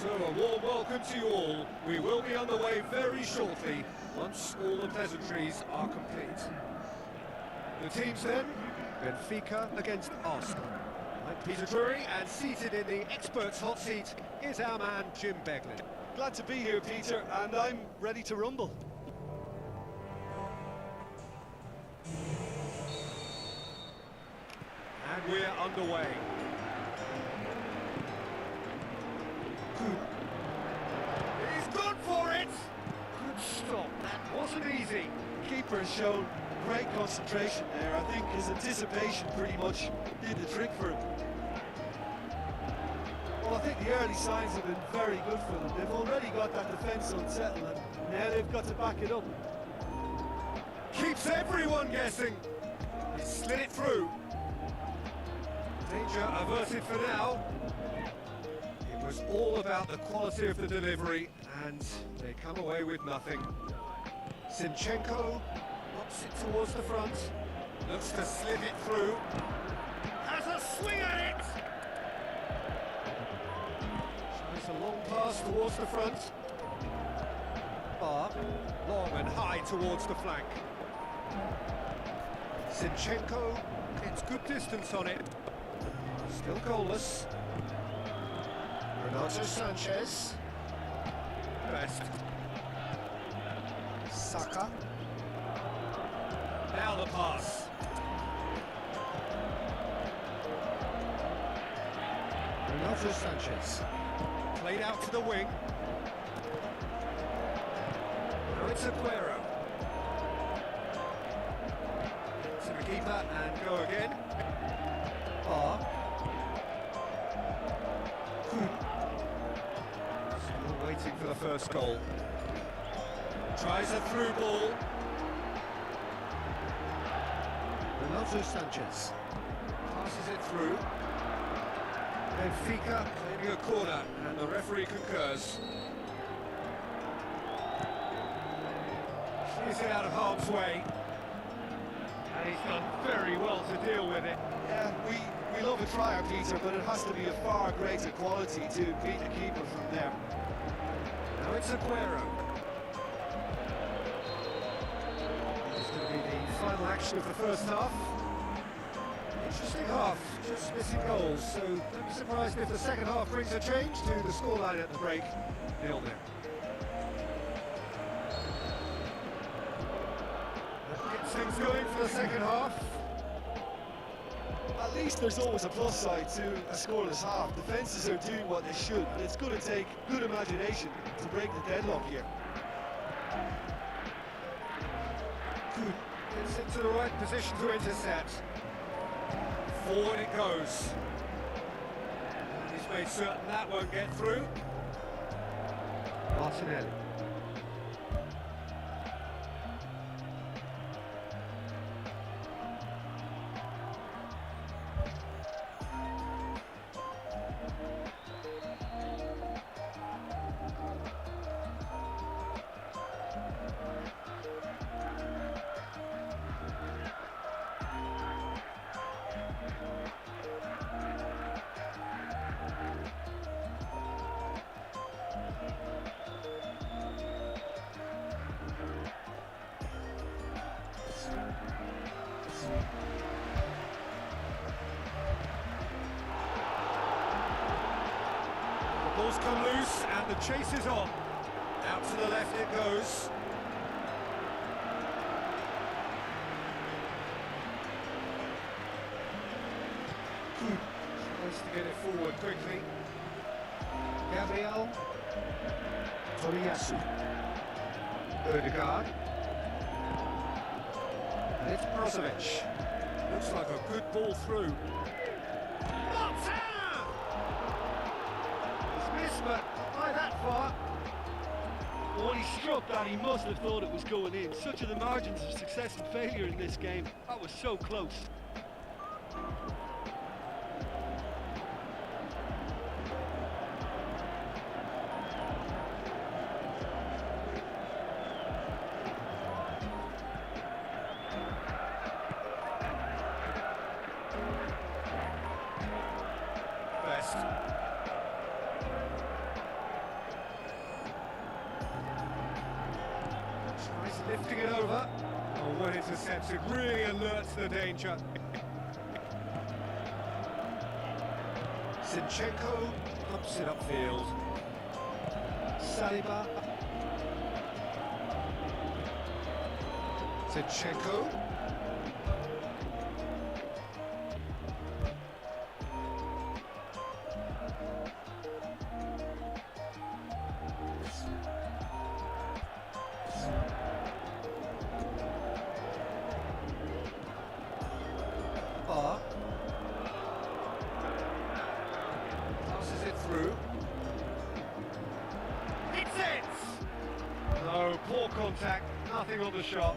So a warm welcome to you all. We will be on the way very shortly, once all the pleasantries are complete. The teams then, Benfica against Arsenal. I'm Peter Drury, and seated in the experts' hot seat is our man Jim Beglin. Glad to be here, Peter, and I'm ready to rumble. And we're underway. He's gone for it! Good stop, that wasn't easy. Keeper has shown great concentration there. I think his anticipation pretty much did the trick for him. Well, I think the early signs have been very good for them. They've already got that defence unsettled, and now they've got to back it up. Keeps everyone guessing. He slid it through. Danger averted for now. It was all about the quality of the delivery, and they come away with nothing. Zinchenko knocks it towards the front, looks to slip it through, has a swing at it! Tries a long pass towards the front. Bar, long and high towards the flank. Zinchenko gets good distance on it. Still goalless. Renato Sanchez. Best. Saka. Now the pass. Renato Sanchez. Played out to the wing. Now it's Aguero. To the keeper and go again. Still waiting for the first goal. Tries a through ball. Renato Sanchez passes it through. Benfica claiming a corner, and the referee concurs. Clears it out of harm's way. And he's done very well to deal with it. Yeah, we love a tryer, Peter, but it has to be a far greater quality to beat the keeper from there. Now it's Aguero. This is going to be the final action of the first half. Interesting half, just missing goals, so don't be surprised if the second half brings a change to the scoreline at the break. 0-0. That gets things going for the second half. At least there's always a plus side to a scoreless half. Defences are doing what they should, but it's going to take good imagination to break the deadlock here. Good. Gets into the right position to intercept. Forward it goes. And he's made certain that won't get through. Martinelli. Balls come loose and the chase is on. Out to the left it goes. Tries to get it forward quickly. Gabriel. Toriyasu. Ødegaard. And it's Brozovic. Looks like a good ball through. But by that far. When he struck that, he must have thought it was going in. Such are the margins of success and failure in this game. That was so close. intercepts it, really alerts the danger. Zinchenko pumps it upfield. Saliba. Zinchenko. Passes it through. Hits it! No, poor contact, nothing on the shot.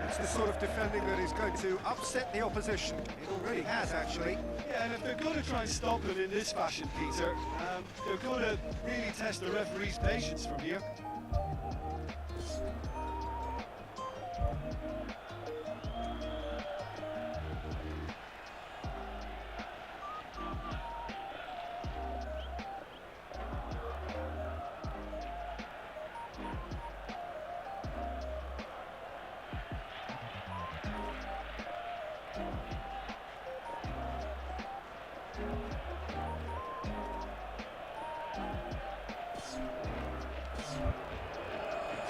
It's the sort of defending that is going to upset the opposition. It already has, actually. Yeah, and if they're going to try and stop him in this fashion, Peter, they're going to really test the referee's patience from here.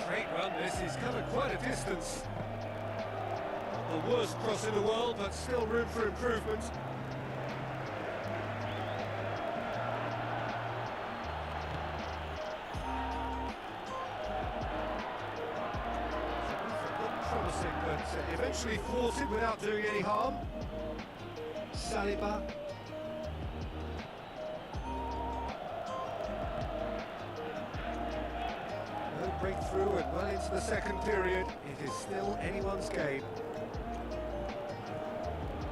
Great run, this. He's covered quite a distance. Not the worst cross in the world, but still room for improvement. Looked promising, but eventually thwarted without doing any harm. Saliba. Breakthrough and well into the second period. It is still anyone's game.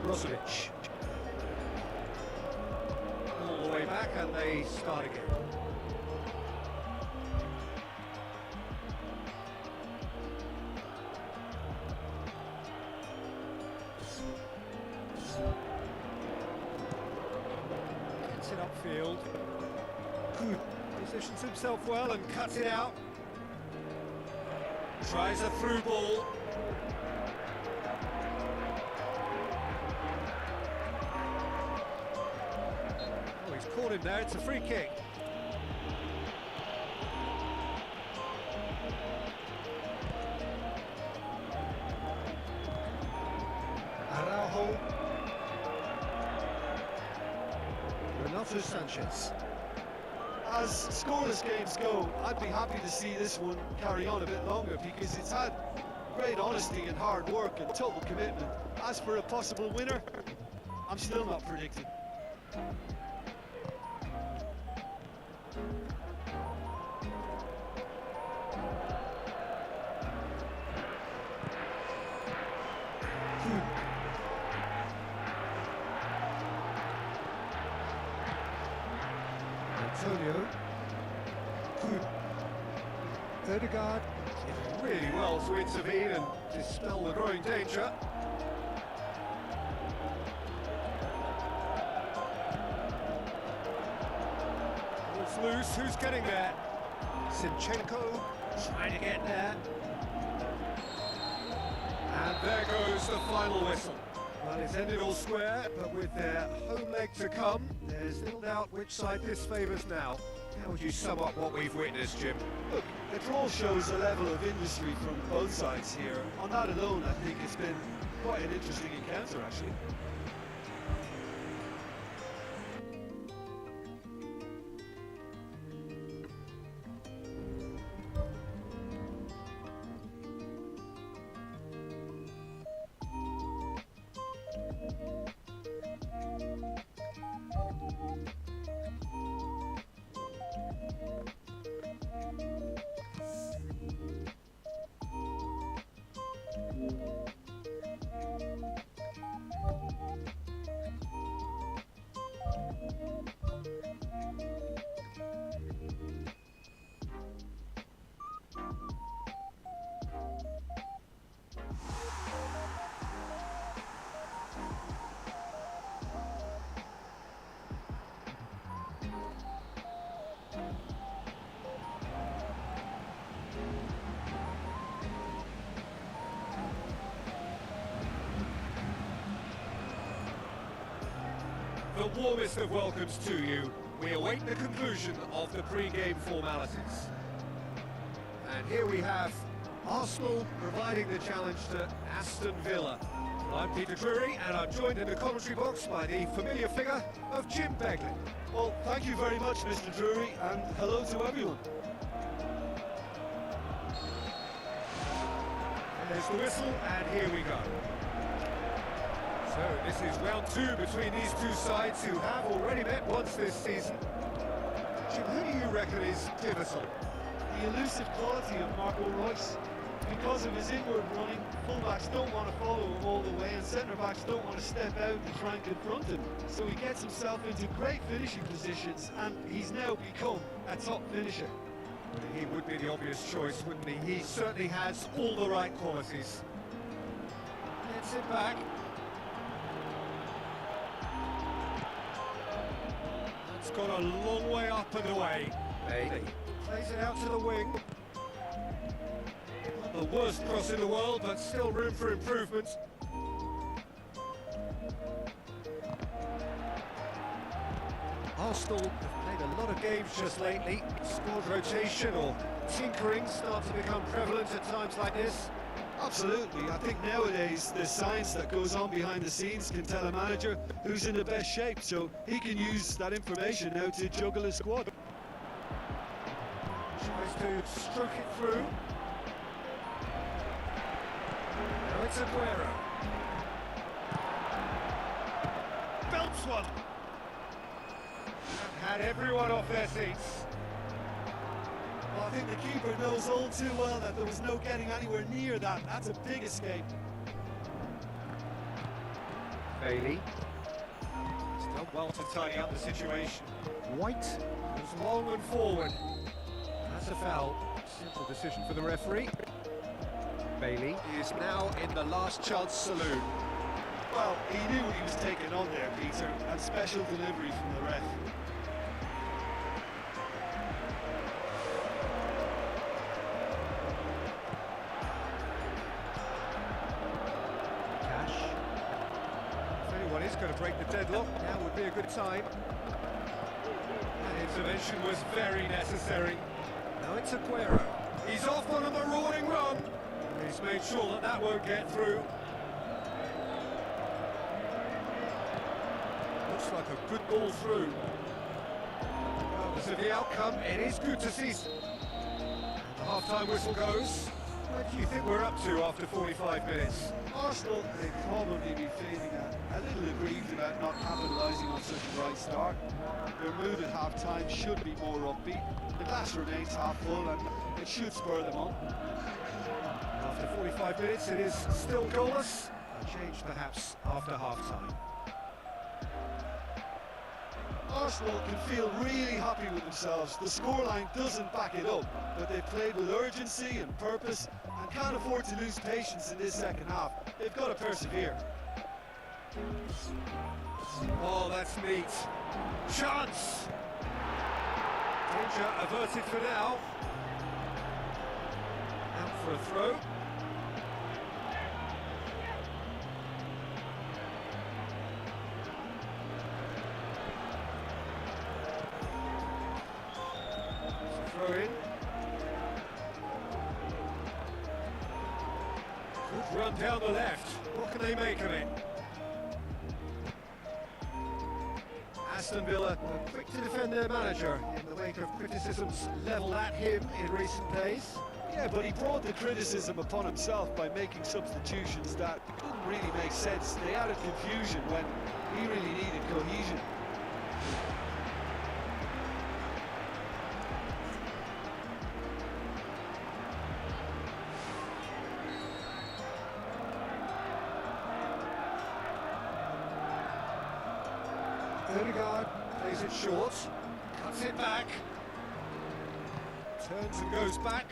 Brozovic. All the way back and they start again. Gets it upfield. Good. Positions himself well and cuts it out. Tries a through ball. Oh, he's caught him there, it's a free kick. Araujo. Renato Sanchez. As scoreless games go, I'd be happy to see this one carry on a bit longer because it's had great honesty and hard work and total commitment. As for a possible winner, I'm still not predicting. Antonio. Odegaard did really well to intervene and dispel the growing danger. Ball's loose, who's getting there? Zinchenko trying to get there. And there goes the final whistle. Well, it's ended all square, but with their home leg to come, there's little doubt which side this favours now. How would you sum up what we've witnessed, Jim? Look, the draw shows a level of industry from both sides here. On that alone, I think it's been quite an interesting encounter, actually. The warmest of welcomes to you. We await the conclusion of the pre-game formalities. And here we have Arsenal providing the challenge to Aston Villa. I'm Peter Drury, and I'm joined in the commentary box by the familiar figure of Jim Begley. Well, thank you very much, Mr. Drury, and hello to everyone. There's the whistle, and here we go. So this is round two between these two sides who have already met once this season. Jim, who do you reckon is pivotal? The elusive quality of Marco Reus. Because of his inward running, fullbacks don't want to follow him all the way, and centre-backs don't want to step out and try and confront him. So he gets himself into great finishing positions, and he's now become a top finisher. He would be the obvious choice, wouldn't he? He certainly has all the right qualities. Gets it back. That's gone a long way up and away. Bailey plays it out to the wing. Not the worst cross in the world, but still room for improvement. Arsenal have played a lot of games just lately. Squad rotation or tinkering start to become prevalent at times like this. Absolutely. I think nowadays the science that goes on behind the scenes can tell a manager who's in the best shape, so he can use that information now to juggle his squad. Tries to stroke it through. Now it's Aguero. Belts one. Had everyone off their seats. Well, I think the keeper knows all too well that there was no getting anywhere near that. That's a big escape. Bailey. He's done well to tidy up the situation. White goes long and forward. That's a foul. Simple decision for the referee. Bailey is now in the last chance saloon. Well, he knew what he was taking on there, Peter, and special delivery from the ref. Is going to break the deadlock. Now would be a good time. That intervention was very necessary. Now it's Aguero. He's off on a marauding run. He's made sure that that won't get through. Looks like a good ball through. Regardless of the outcome, it is good to see. The half-time whistle goes. What do you think we're up to after 45 minutes? Arsenal, they'd probably be feeling a little aggrieved about not capitalising on such a bright start. Their mood at half-time should be more upbeat. The glass remains half full and it should spur them on. After 45 minutes, it is still goalless. A change perhaps after half-time. Arsenal can feel really happy with themselves. The scoreline doesn't back it up, but they've played with urgency and purpose and can't afford to lose patience in this second half. They've got to persevere. Oh, that's neat. Chance! Danger averted for now. Out for a throw. Throw in. Good run down the left. What can they make of it? Aston Villa are quick to defend their manager in the wake of criticisms levelled at him in recent days. Yeah, but he brought the criticism upon himself by making substitutions that didn't really make sense. They added confusion when he really needed cohesion. Odegaard plays it short, cuts it back, turns and goes back,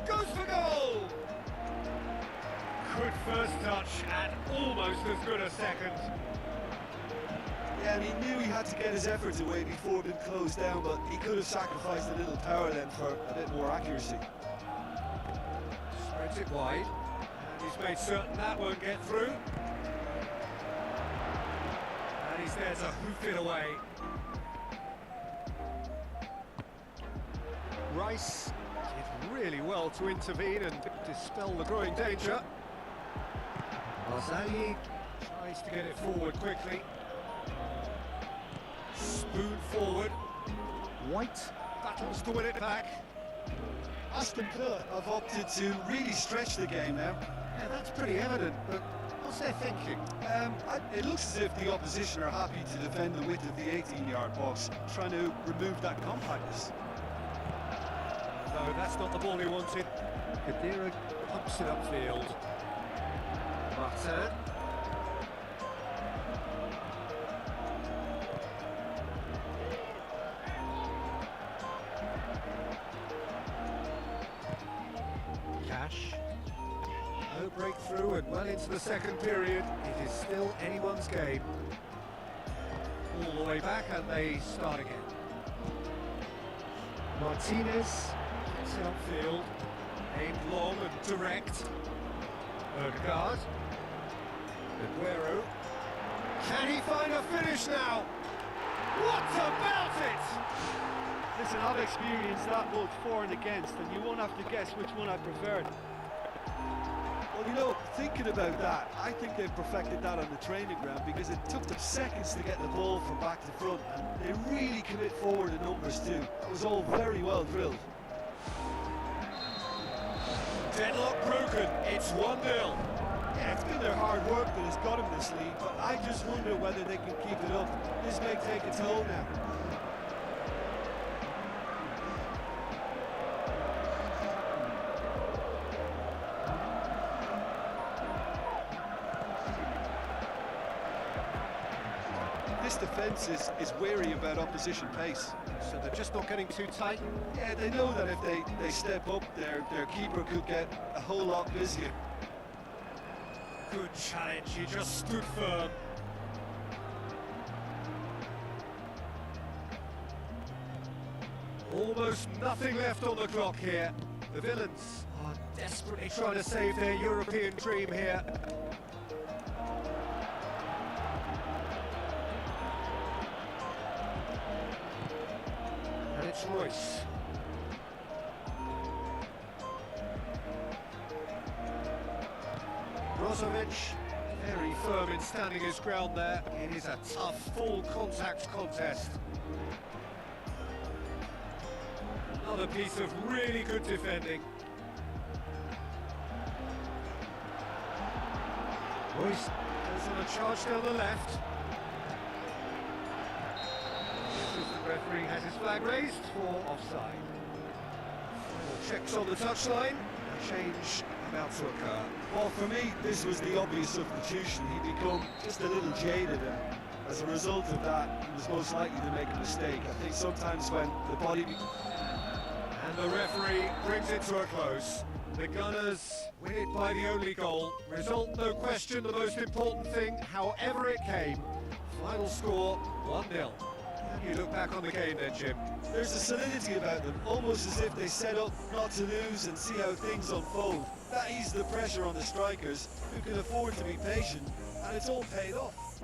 goes for goal! Good first touch and almost as good a second. Yeah, and he knew he had to get his efforts away before being closed down, but he could have sacrificed a little power then for a bit more accuracy. Spreads it wide, and he's made certain that won't get through. And he's there to hoof it away. Rice did really well to intervene and dispel the growing danger. Marzali tries to get it forward quickly. Spoon forward. White battles to win it back. Aston Villa have opted to really stretch the game now. Yeah, that's pretty evident, but what's their thinking? It looks as if the opposition are happy to defend the width of the 18-yard box, trying to remove that compactness. No, that's not the ball he wanted. Kadira pumps it upfield. Martin. Cash. No breakthrough and well into the second period. It is still anyone's game. All the way back and they start again. Martinez gets it upfield. Aimed long and direct. Erdegaard. Aguero. Can he find a finish now? What about it? Listen, I've experienced that both for and against, and you won't have to guess which one I preferred. Well, you know, thinking about that, I think they've perfected that on the training ground because it took them seconds to get the ball from back to front, and they really commit forward in numbers too. That was all very well drilled. Deadlock broken, it's 1-0. Yeah, it's been their hard work that has got them this lead, but I just wonder whether they can keep it up. This may take a toll now. This defence is wary about opposition pace. So they're just not getting too tight. Yeah, they know that if they step up, their keeper could get a whole lot busier. Good challenge, he just stood firm. Almost nothing left on the clock here. The villains are desperately trying to save their European dream here. And it's Royce. Brozovic, very firm in standing his ground there. It is a tough, full contact contest. Another piece of really good defending. Royce goes on a charge down the left. The referee has his flag raised for offside. Checks on the touchline. A change about to occur. Well, for me, this was the obvious substitution. He'd become just a little jaded, and as a result of that, he was most likely to make a mistake. I think sometimes when the body... And the referee brings it to a close. The Gunners win it by the only goal. Result, no question, the most important thing, however it came. Final score, 1-0. You look back on the game then, Jim. There's a solidity about them, almost as if they set up not to lose and see how things unfold. That eased the pressure on the strikers, who can afford to be patient, and it's all paid off.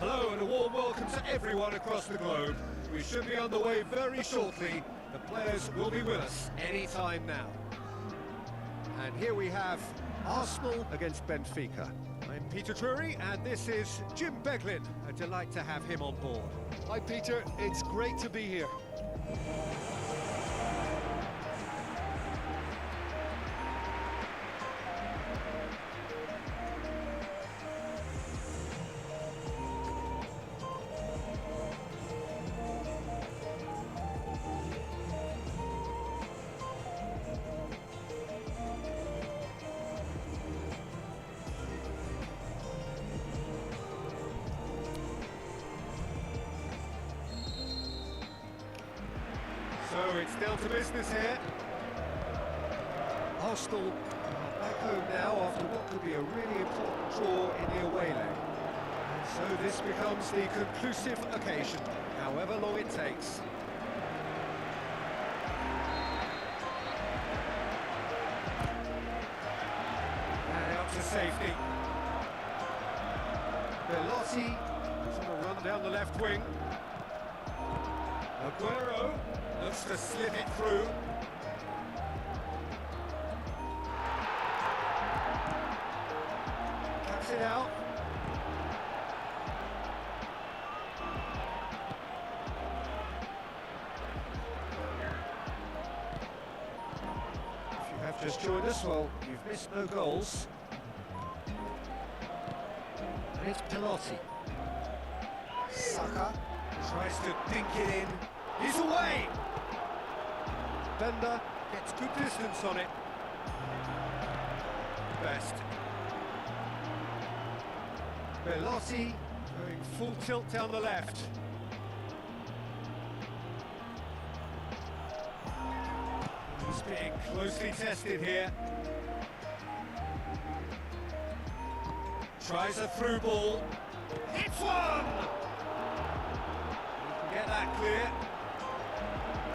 Hello and a warm welcome to everyone across the globe. We should be on the way very shortly. The players will be with us any time now. And here we have Arsenal against Benfica. I'm Peter Drury and this is Jim Beglin. A delight to have him on board. Hi Peter, it's great to be here. So it's down to business here. Arsenal are back home now after what could be a really important draw in the away leg. So this becomes the conclusive occasion, however long it takes. And out to safety. Belotti is on a run down the left wing. Aguero looks to slip it through. Cuts it out. If you have just joined us, well, you've missed no goals. And it's Belotti. Saka tries to dink it in. He's away! Bender gets good distance on it. Best. Belotti going full tilt down the left. He's being closely tested here. Tries a through ball. Hits one! He can get that clear.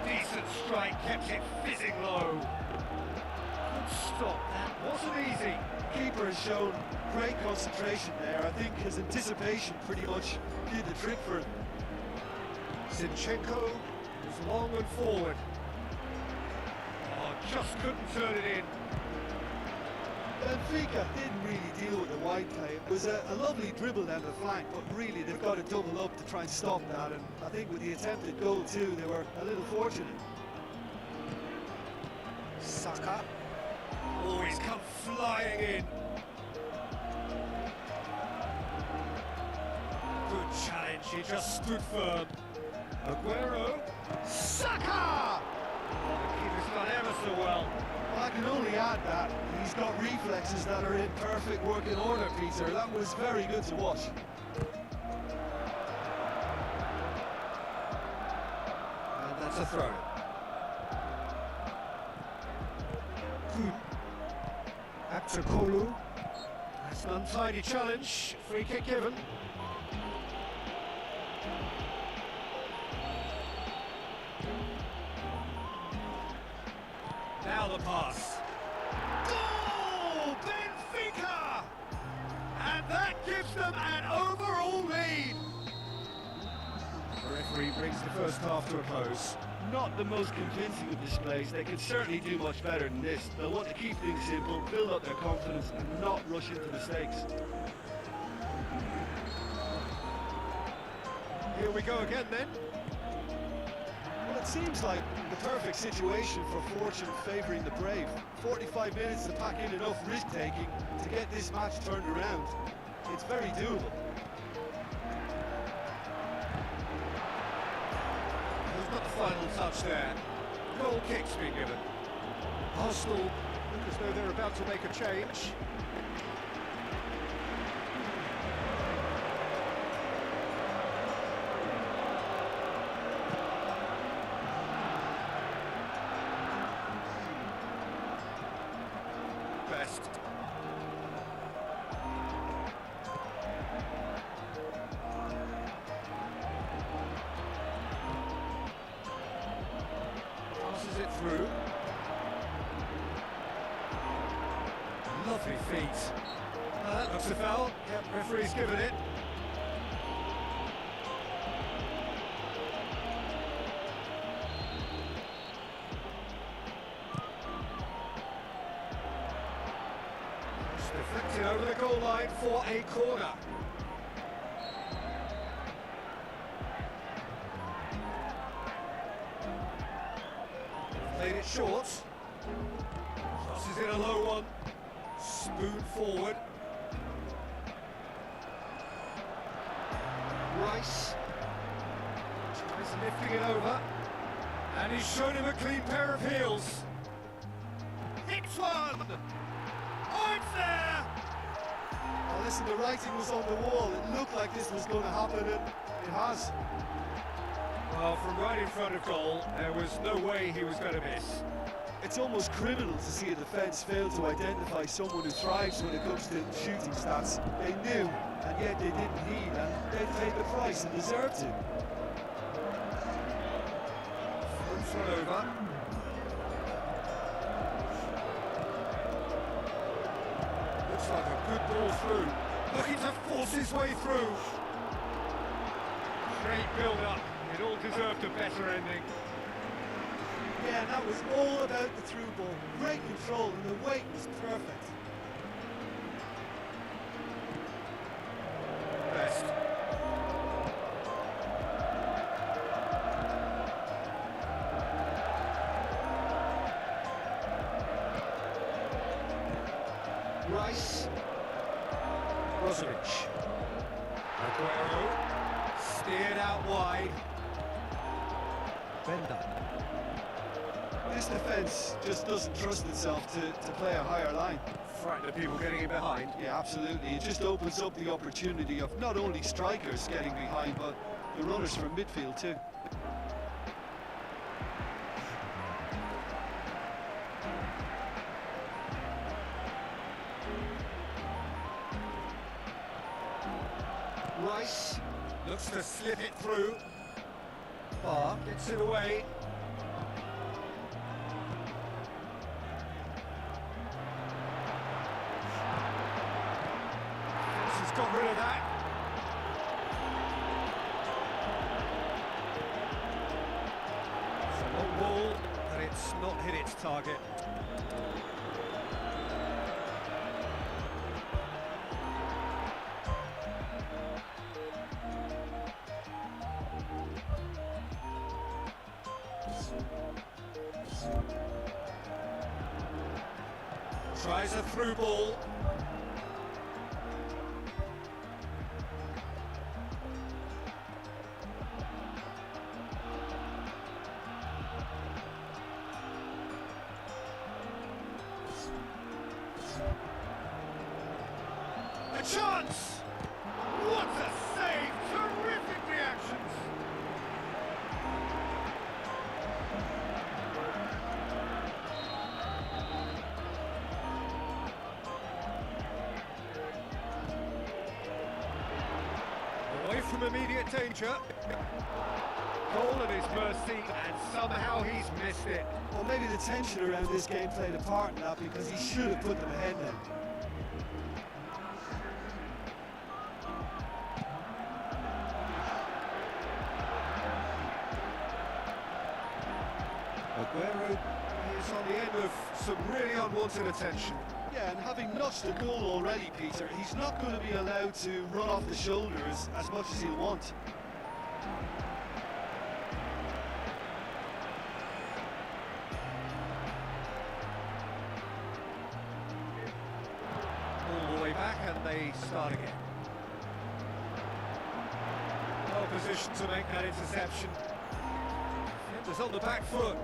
Decent strike, kept it fizzing low. Good stop, that wasn't easy. Keeper has shown great concentration there. I think his anticipation pretty much did the trick for him. Zinchenko is long and forward. Oh, just couldn't turn it in. Benfica didn't really deal with the wide play. It was a lovely dribble down the flank, but really they've got to double up to try and stop that, and I think with the attempted goal too, they were a little fortunate. Saka. Oh, he's come flying in. Good challenge, he just stood firm. Aguero. Saka! Oh, the keeper's done ever so well. I can only add that he's got reflexes that are in perfect working order, Peter. That was very good to watch. And that's a throw. Good. Back to Kolu. That's an untidy challenge. Free kick given. Now the pass. Goal! Benfica! And that gives them an overall lead. The referee brings the first half to a close. Not the most convincing of displays. They could certainly do much better than this. They'll want to keep things simple, build up their confidence, and not rush into mistakes. Here we go again then. Well, it seems like the perfect situation for fortune favouring the brave. 45 minutes to pack in enough risk-taking to get this match turned around. It's very doable. He's got the final touch there. Goal kick's been given. Arsenal look as though they're about to make a change. Best. Passes it through. Lovely feet. That looks a foul. Yep, referee's given it. It's deflected over the goal line for a corner. Played it short. Crosses in a low one. Spoon forward. Rice tries lifting it over, and he's shown him a clean pair of heels. Hits one! Oh, it's there! Well, listen, the writing was on the wall. It looked like this was going to happen, and it has. Well, from right in front of goal, there was no way he was going to miss. It's almost criminal to see a defence fail to identify someone who thrives when it comes to shooting stats. They knew, and yet they didn't heed, and they paid the price and deserved to. Floats one over. Looks like a good ball through. Looking to force his way through. Great build-up. It all deserved a better ending. Yeah, and that was all about the through ball. Great control, and the weight was perfect. Best. Rice. Brozovic. Aguero. Steered out wide. Bender. This defence just doesn't trust itself to play a higher line. Frightened of people getting in behind. Yeah, absolutely. It just opens up the opportunity of not only strikers getting behind, but the runners from midfield too. Rice looks to slip it through. Barr gets it away. He's got rid of that. It's a long ball, but it's not hit its target. Tries a through ball. A chance! What a save! Terrific reactions! Away from immediate danger. Goal at his mercy, and somehow he's missed it. Well, maybe the tension around this game played a part in that, because he should have put them ahead then. Aguero is on the end of some really unwanted attention. Yeah, and having notched a goal already, Peter, he's not going to be allowed to run off the shoulders as much as he'll want. All the way back, and they start again. Well positioned to make that interception. Defenders on the back foot.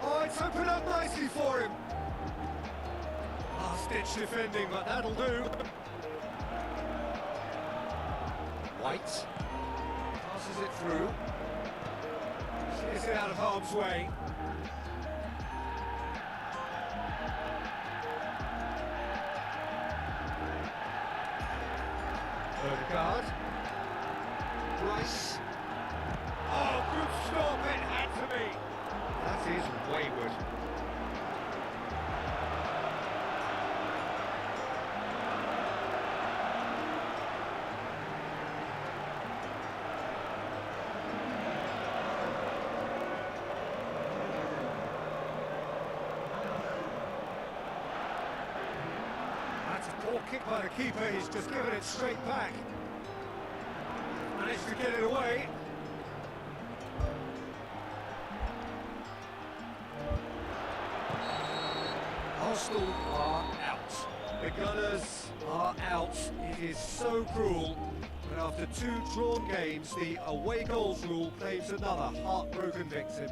Oh, it's opened up nicely for him. Last-ditch defending, but that'll do. White passes it through. Shears it out of harm's way. Odegaard. Rice. Oh, good stop, it had to be. That is wayward. That's a poor kick by the keeper, he's just given it straight back. Managed to get it away. Arsenal are out. The Gunners are out. It is so cruel. But after 2 drawn games, the away goals rule claims another heartbroken victim.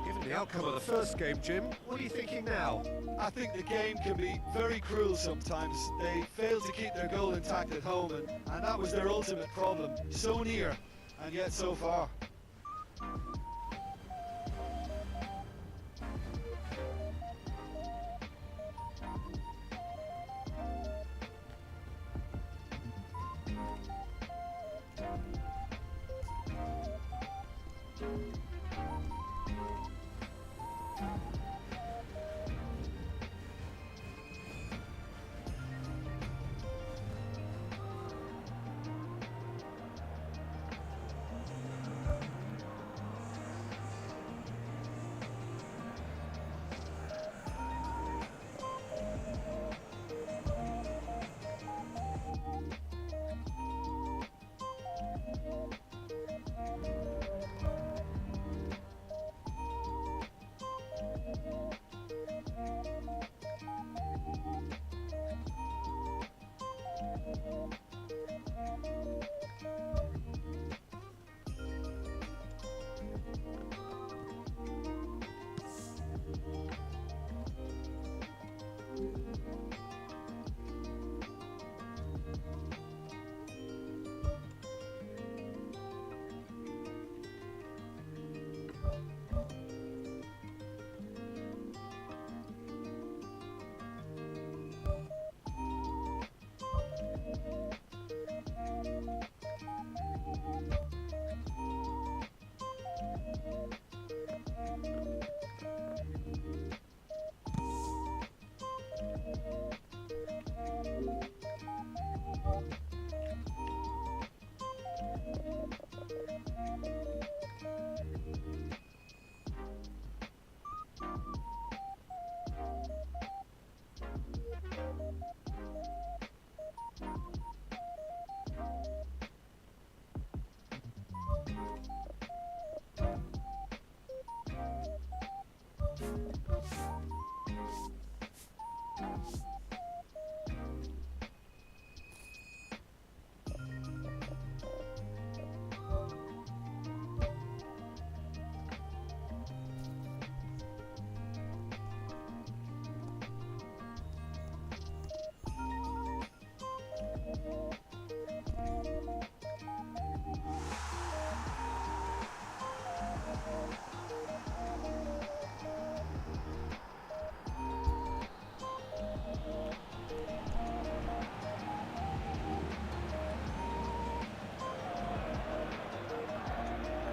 Given the outcome of the first game, Jim, what are you thinking now? I think the game can be very cruel sometimes. They failed to keep their goal intact at home, and that was their ultimate problem. So near, and yet so far.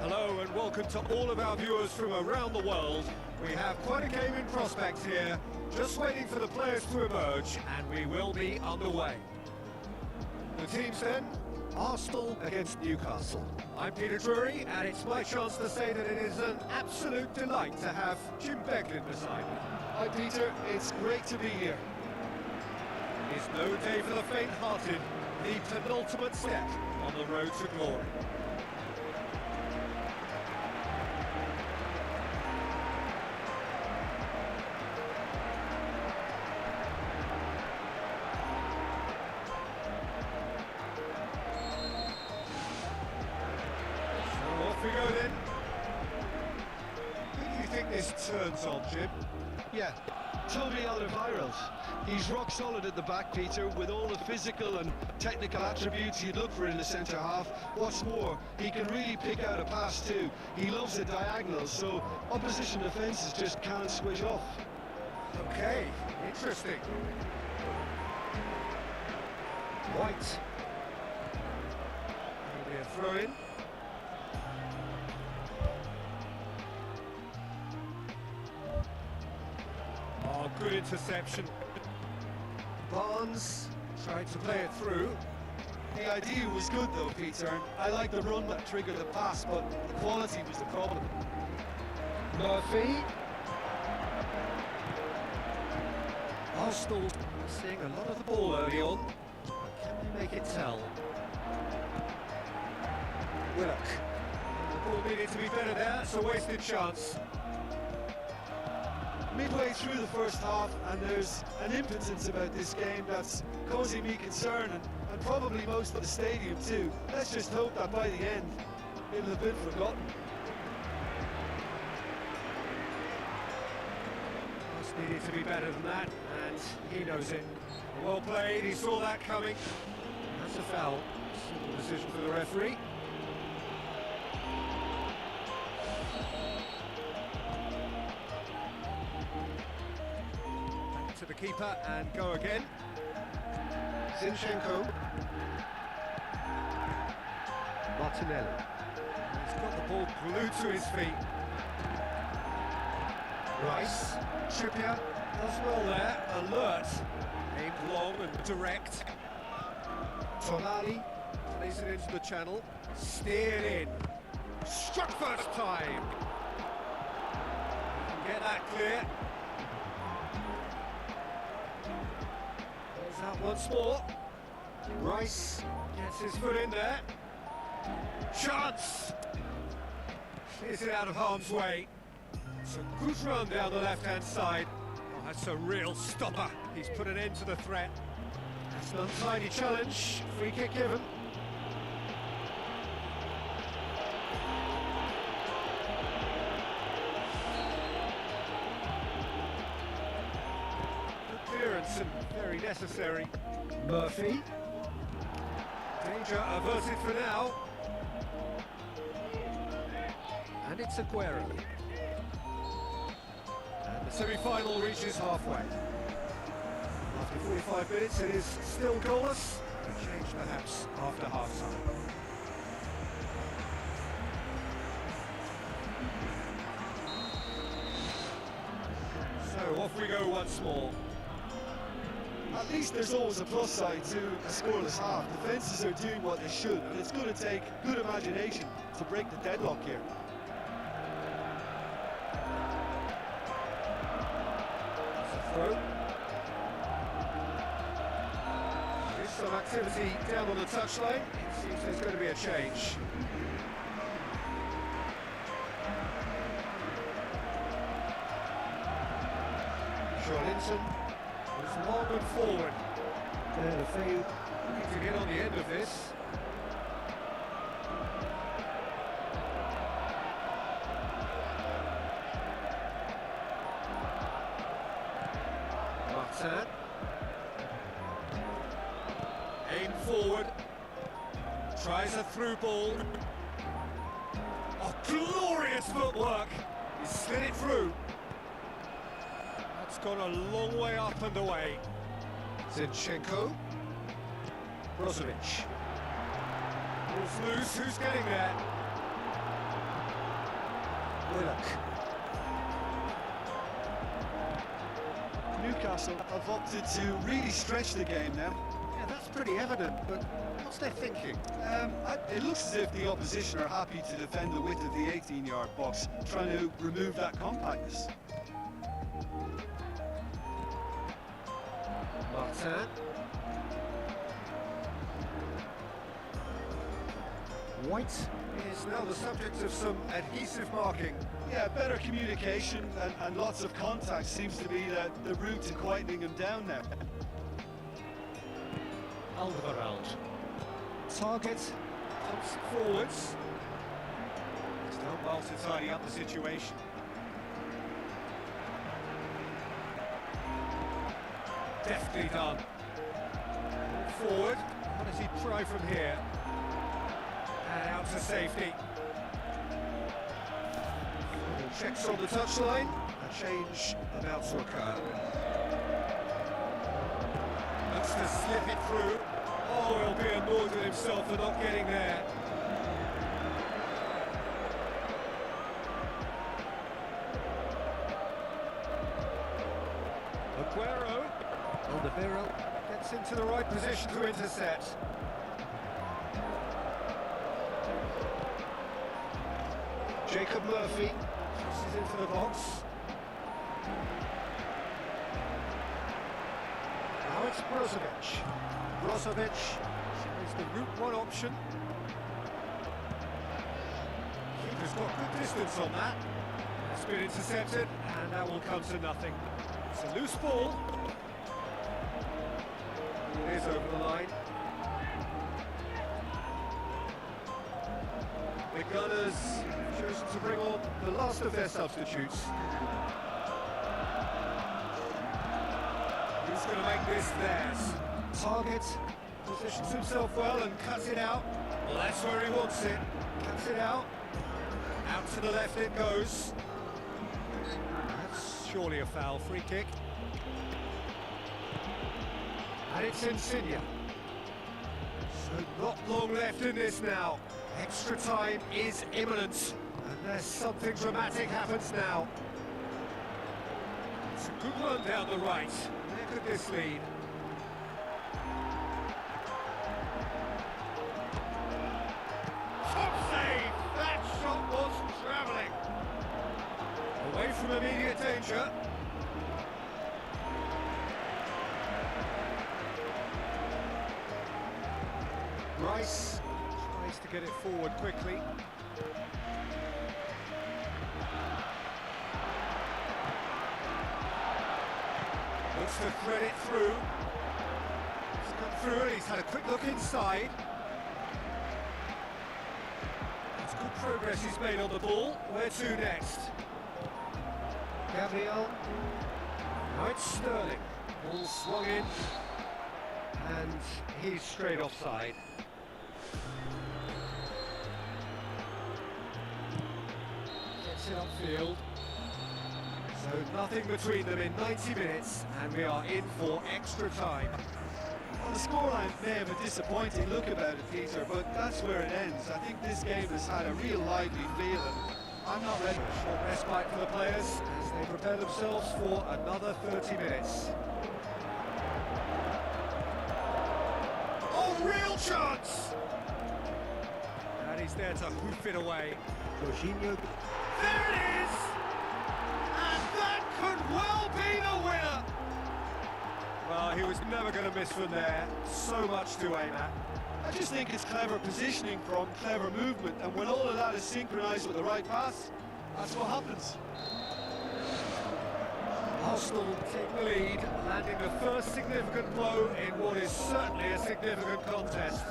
Hello and welcome to all of our viewers from around the world. We have quite a game in prospect here, just waiting for the players to emerge, and we will be underway. The teams then, Arsenal against Newcastle. I'm Peter Drury, and it's my chance to say that it is an absolute delight to have Jim Beglin beside me. Hi Peter, it's great to be here. It's no day for the faint-hearted, the penultimate step on the road to glory. So off we go then. think this turns on, Jim? Yeah, totally out of virals. He's rock solid at the back, Peter, with all the physical and technical attributes you'd look for in the centre half. What's more, he can really pick out a pass too. He loves the diagonals, so opposition defences just can't switch off. Okay, interesting. White. Maybe a throw-in. Oh, good interception. Barnes tried to play it through. The idea was good though, Peter. I like the run that triggered the pass, but the quality was the problem. Murphy. Arsenal seeing a lot of the ball early on. Can they make it tell? Willock. The ball needed to be better there, it's a wasted chance. Midway through the first half, and there's an impotence about this game that's causing me concern, and probably most of the stadium too. Let's just hope that by the end, it'll have been forgotten. Must needed to be better than that, and he knows it. Well played, he saw that coming. That's a foul. Simple decision for the referee. To the keeper and go again. Zinchenko. Martinelli. He's got the ball glued to his feet. Rice. Trippier does well there. Alert. Aimed long and direct. Tonali plays it into the channel. Steered in. Struck first time. Get that clear. Out once more. Rice gets his foot in there. Chance! Clears it out of harm's way. It's a good run down the left-hand side. Oh, that's a real stopper. He's put an end to the threat. That's an untidy challenge. Free kick given. Clearance and very necessary. Murphy. Danger averted for now. And it's Aguero. And the semi-final reaches halfway. After 45 minutes it is still goalless. A change perhaps after half-time. So off we go once more. At least there's always a plus side to a scoreless half. Defences are doing what they should, and it's going to take good imagination to break the deadlock here. Throw. There's some activity down on the touchline. It seems there's going to be a change. Joelinton was long and forward. There, failed to get on the end of this. Martin. Aim forward. Tries a through ball. Oh, glorious footwork! He slid it through. That's gone a long way up and away. Zinchenko. Brozovic. Ball's loose, who's getting there? Willock. Newcastle have opted to really stretch the game now. Yeah, that's pretty evident, but what's their thinking? It looks as if the opposition are happy to defend the width of the 18-yard box, trying to remove that compactness. Martin. White is now the subject of some adhesive marking. Yeah, better communication and lots of contact seems to be the route to quietening him down now. Alderweireld. Target. Pumps forwards. He's done well to tidy up the situation. deftly done. Forward, what does he try from here? And out to safety. Checks on the touchline, a change about to occur. Looks to slip it through. Oh, he'll be annoyed with himself for not getting there. Aguero. Alderweireld gets into the right position to intercept. Jacob Murphy crosses into the box. Now it's Brozovic. Brozovic is the route one option. Keeper's got good distance on that. It's been intercepted, and that will come to nothing. It's a loose ball. It is over the line. The Gunners chosen to bring on the last of their substitutes. Who's going to make this theirs? Target positions himself well and cuts it out. Well, that's where he wants it. Cuts it out. Out to the left it goes. That's surely a foul. Free kick. And it's Insigne. So not long left in this now. Extra time is imminent, unless something dramatic happens now. It's a good run down the right. Where could this lead? Top save! That shot was travelling. Away from immediate danger. Rice tries to get it forward quickly. Looks to thread it through. He's come through and he's had a quick look inside. It's good progress he's made on the ball. Where to next? Gabriel. Now it's Sterling. Ball swung in. And he's straight offside. Gets it upfield. So nothing between them in 90 minutes, and we are in for extra time. Well, the scoreline may have a disappointing look about it, Peter, but that's where it ends. I think this game has had a real lively feel, and I'm not ready. Short respite for the players as they prepare themselves for another 30 minutes. Oh, real chance! And he's there to hoof it away. Jorginho. There it is! And that could well be the winner! Well, he was never going to miss from there. So much to aim at. I just think it's clever positioning from clever movement, and when all of that is synchronised with the right pass, that's what happens. Arsenal take the lead, landing the first significant blow in what is certainly a significant contest.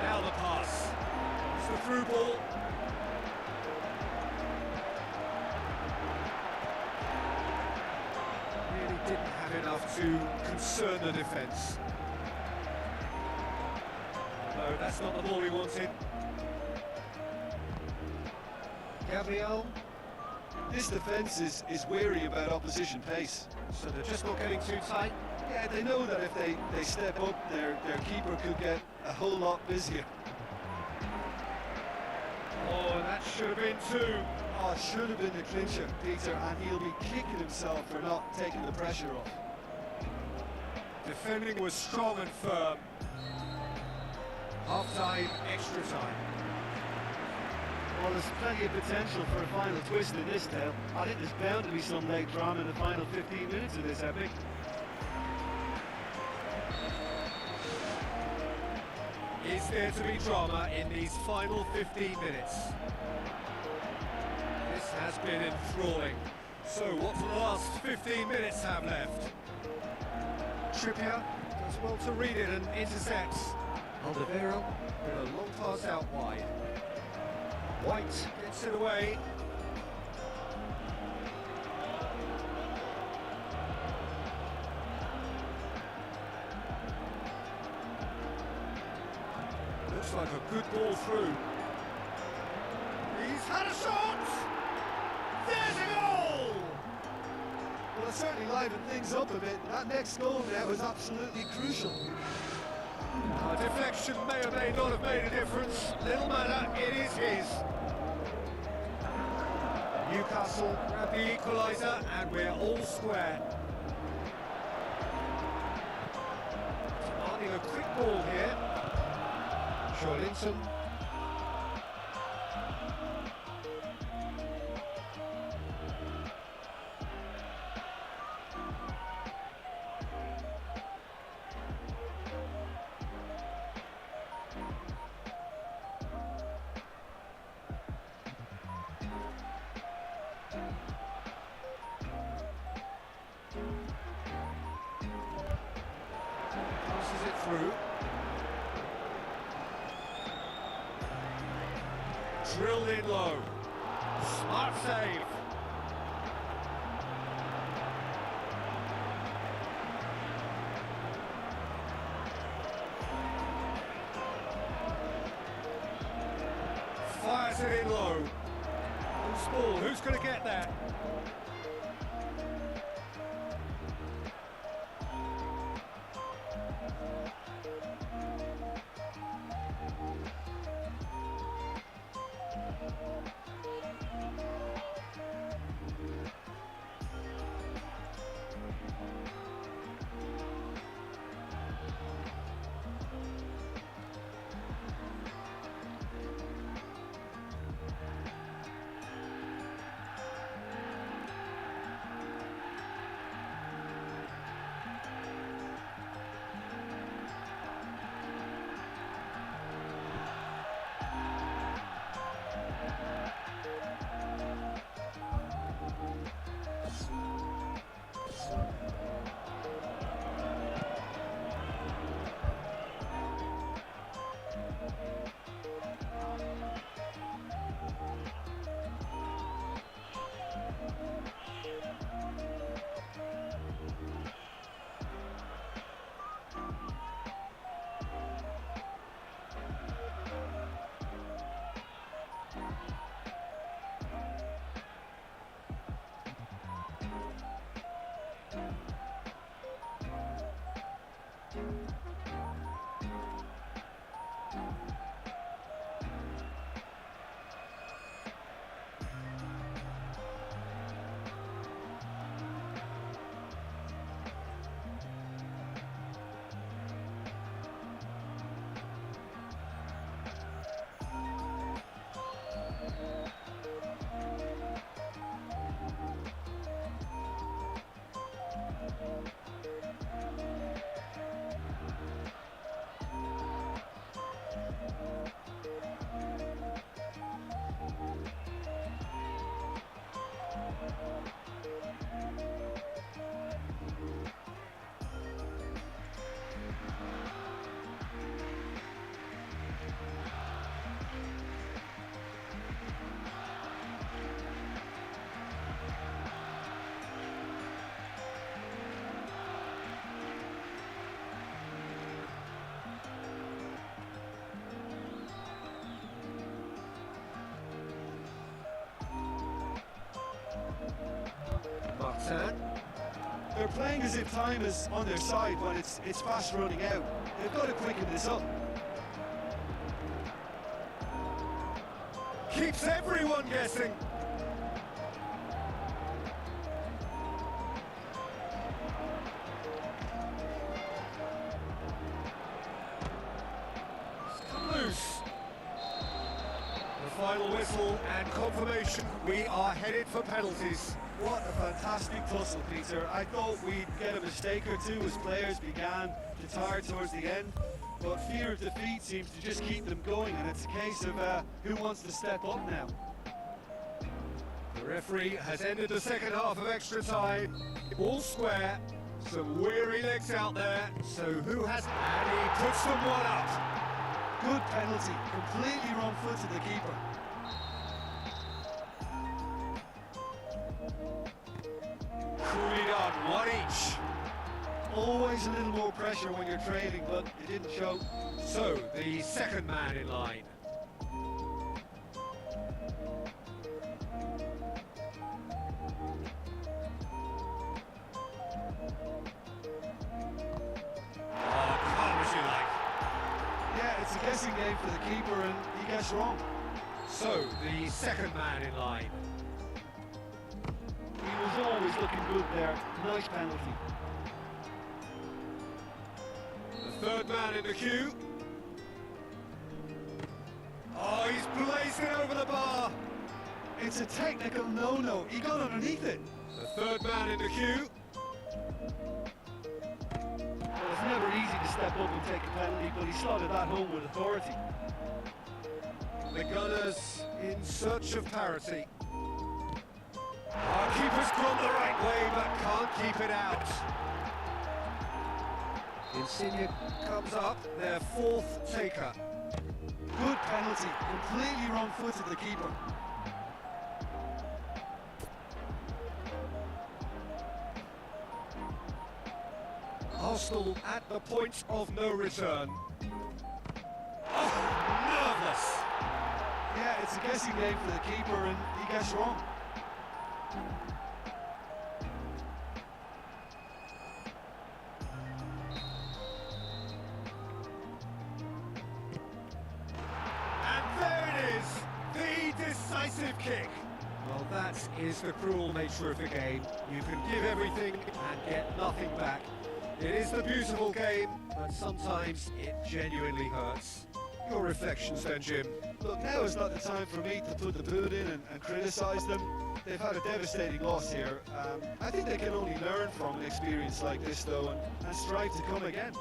Now the pass. It's the through ball. Really didn't have enough to concern the defence. No, that's not the ball he wanted. Gabriel. This defence is wary about opposition pace. So they're just not getting too tight. Yeah, they know that if they step up, their keeper could get a whole lot busier. Oh, and that should have been two. Oh, it should have been the clincher, Peter, and he'll be kicking himself for not taking the pressure off. Defending was strong and firm. Half-time, extra time. Well, there's plenty of potential for a final twist in this tale. I think there's bound to be some late drama in the final 15 minutes of this epic. Is there to be drama in these final 15 minutes? This has been enthralling. So what do the last 15 minutes have left? Trippier does well to read it and intercepts. Alderweireld with a long pass out wide. White gets it away. good ball through. He's had a shot! There's a goal! Well, it certainly livened things up a bit. That next goal there was absolutely crucial. Deflection may or may not have made a difference. Little matter, it is his. Newcastle grab the equaliser and we're all square. Demanding a quick ball here. Linton. Passes it through. Drilled in low. Smart save. Fires it in low. Loose ball. Who's going to get that? They're playing as if time is on their side when it's fast running out. They've got to quicken this up. Keeps everyone guessing. Loose. The final whistle and confirmation. We are headed for penalties. What a fantastic tussle, Peter. I thought we'd get a mistake or two as players began to tire towards the end, but fear of defeat seems to just keep them going, and it's a case of who wants to step up now. The referee has ended the second half of extra time. All square. Some weary legs out there. So who has... And he puts them one up. Good penalty. Completely wrong-footed the keeper. Coolly done. One each. always a little more pressure when you're trailing, but it didn't show. So, the second man in line. Oh, calm as you like. Yeah, it's a guessing game for the keeper, and he guessed wrong. So, the second man in line. He was always looking good there. Nice penalty. The third man in the queue. Oh, he's blazing over the bar. It's a technical no-no. He got underneath it. The third man in the queue. Well, it's never easy to step up and take a penalty, but he slotted that home with authority. The Gunners in search of parity. Our keeper's gone the right way, but can't keep it out. Insigne comes up, their fourth taker. Good penalty. Completely wrong-footed the keeper. Arsenal at the point of no return. Oh, nervous. Yeah, it's a guessing game for the keeper, and he guessed wrong. And there it is, the decisive kick. Well, that is the cruel nature of the game. You can give everything and get nothing back. It is the beautiful game, but sometimes it genuinely hurts. Your reflections then, Jim? Look, now is not the time for me to put the boot in and criticise them. They've had a devastating loss here. I think they can only learn from an experience like this, though, and strive to come again.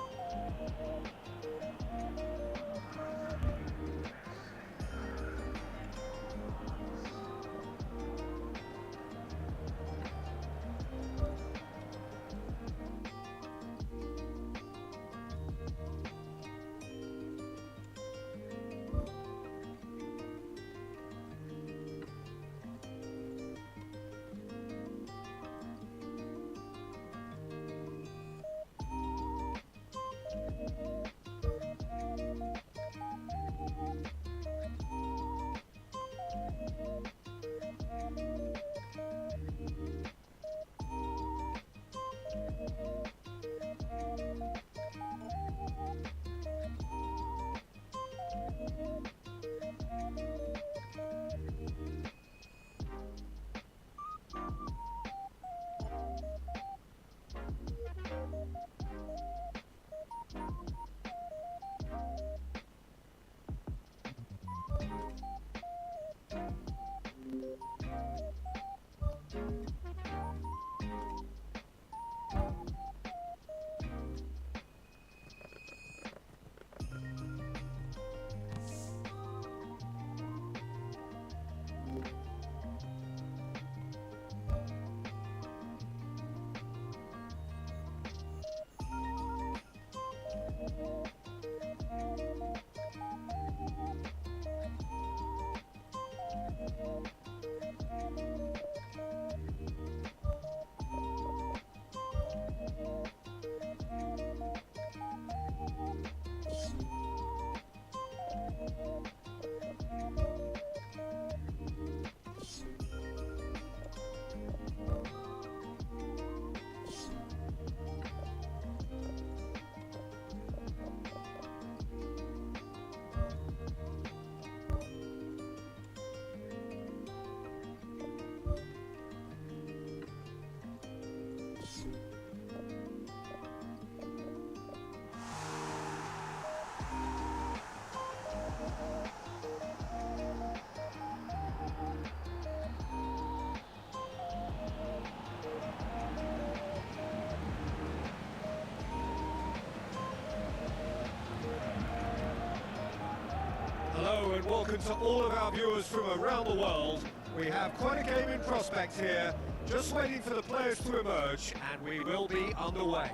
Hello and welcome to all of our viewers from around the world. We have quite a game in prospect here, just waiting for the players to emerge, and we will be underway.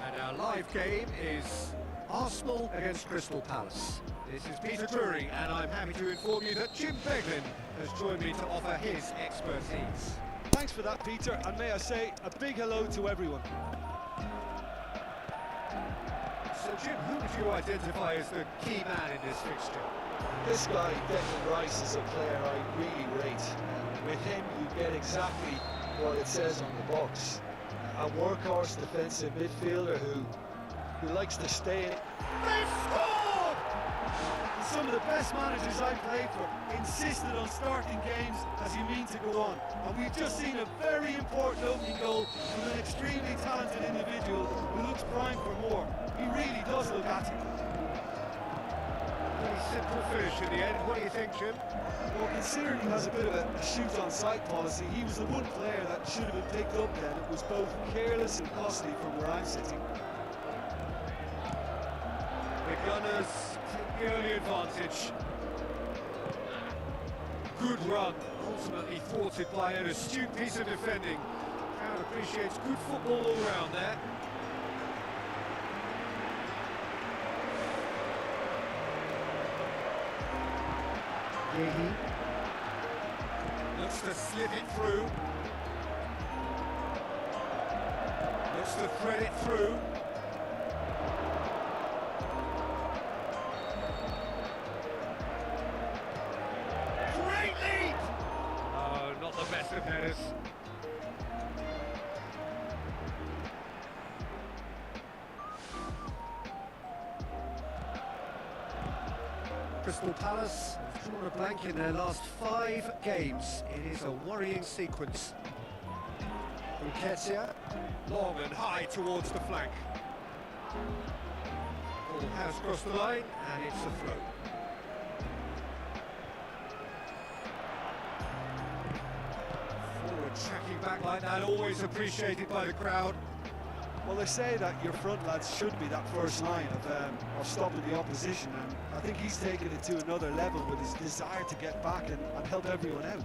And our live game is Arsenal against Crystal Palace. This is Peter Drury, and I'm happy to inform you that Jim Beglin has joined me to offer his expertise. Thanks for that, Peter, and may I say a big hello to everyone. So Jim, who would you identify as the key man in this fixture? This guy, Declan Rice, is a player I really rate. With him, you get exactly what it says on the box. A workhorse defensive midfielder who likes to stay in. They've scored! Some of the best managers I've played for insisted on starting games as you mean to go on. And we've just seen a very important opening goal from an extremely talented individual who looks primed for more. He really does look at it. Pretty simple finish in the end. What do you think, Jim? Well, considering he has a bit of a shoot-on-sight policy, he was the one player that should have been picked up then. It was both careless and costly from where I'm sitting. The Gunners take the early advantage. Good run, ultimately thwarted by an astute piece of defending. Crowd appreciates good football all round there. Looks to slip it through. Looks to thread it through. Great leap! Oh, not the best of headers. Crystal Palace have drawn a blank in their last 5 games. It is a worrying sequence. Kerja, long and high towards the flank. Ball has crossed the line and it's a throw. Forward tracking back like that, always appreciated by the crowd. Well, they say that your front lads should be that first line of stopping the opposition, and I think he's taken it to another level with his desire to get back and help everyone out.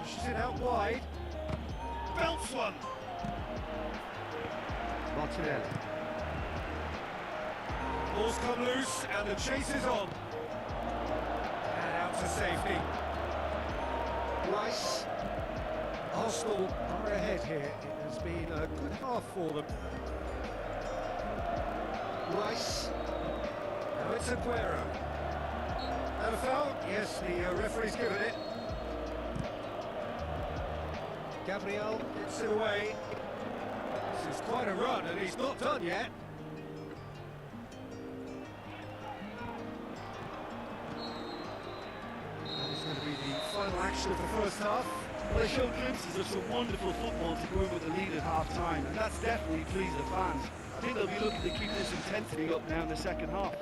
Pushes it out wide. Belts one. Martinelli. Ball's come loose and the chase is on. And out to safety. Rice. Arsenal are ahead here. It has been a good half for them. Rice. Now it's Aguero. And a foul? Yes, the referee's given it. Gabriel gets it away. This is quite a run and he's not done yet. That is going to be the final action of the first half. Well, they showed glimpses of some wonderful football to go in with the lead at half-time, and that's definitely pleased the fans. I think they'll be looking to keep this intensity up now in the second half.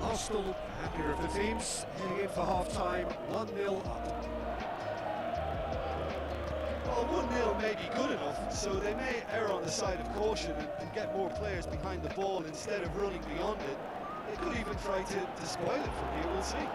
Arsenal, happier of the teams, heading in for half-time, 1-0 up. Well, 1-0 may be good enough, so they may err on the side of caution and get more players behind the ball instead of running beyond it. They could even try to spoil it from here, we'll see.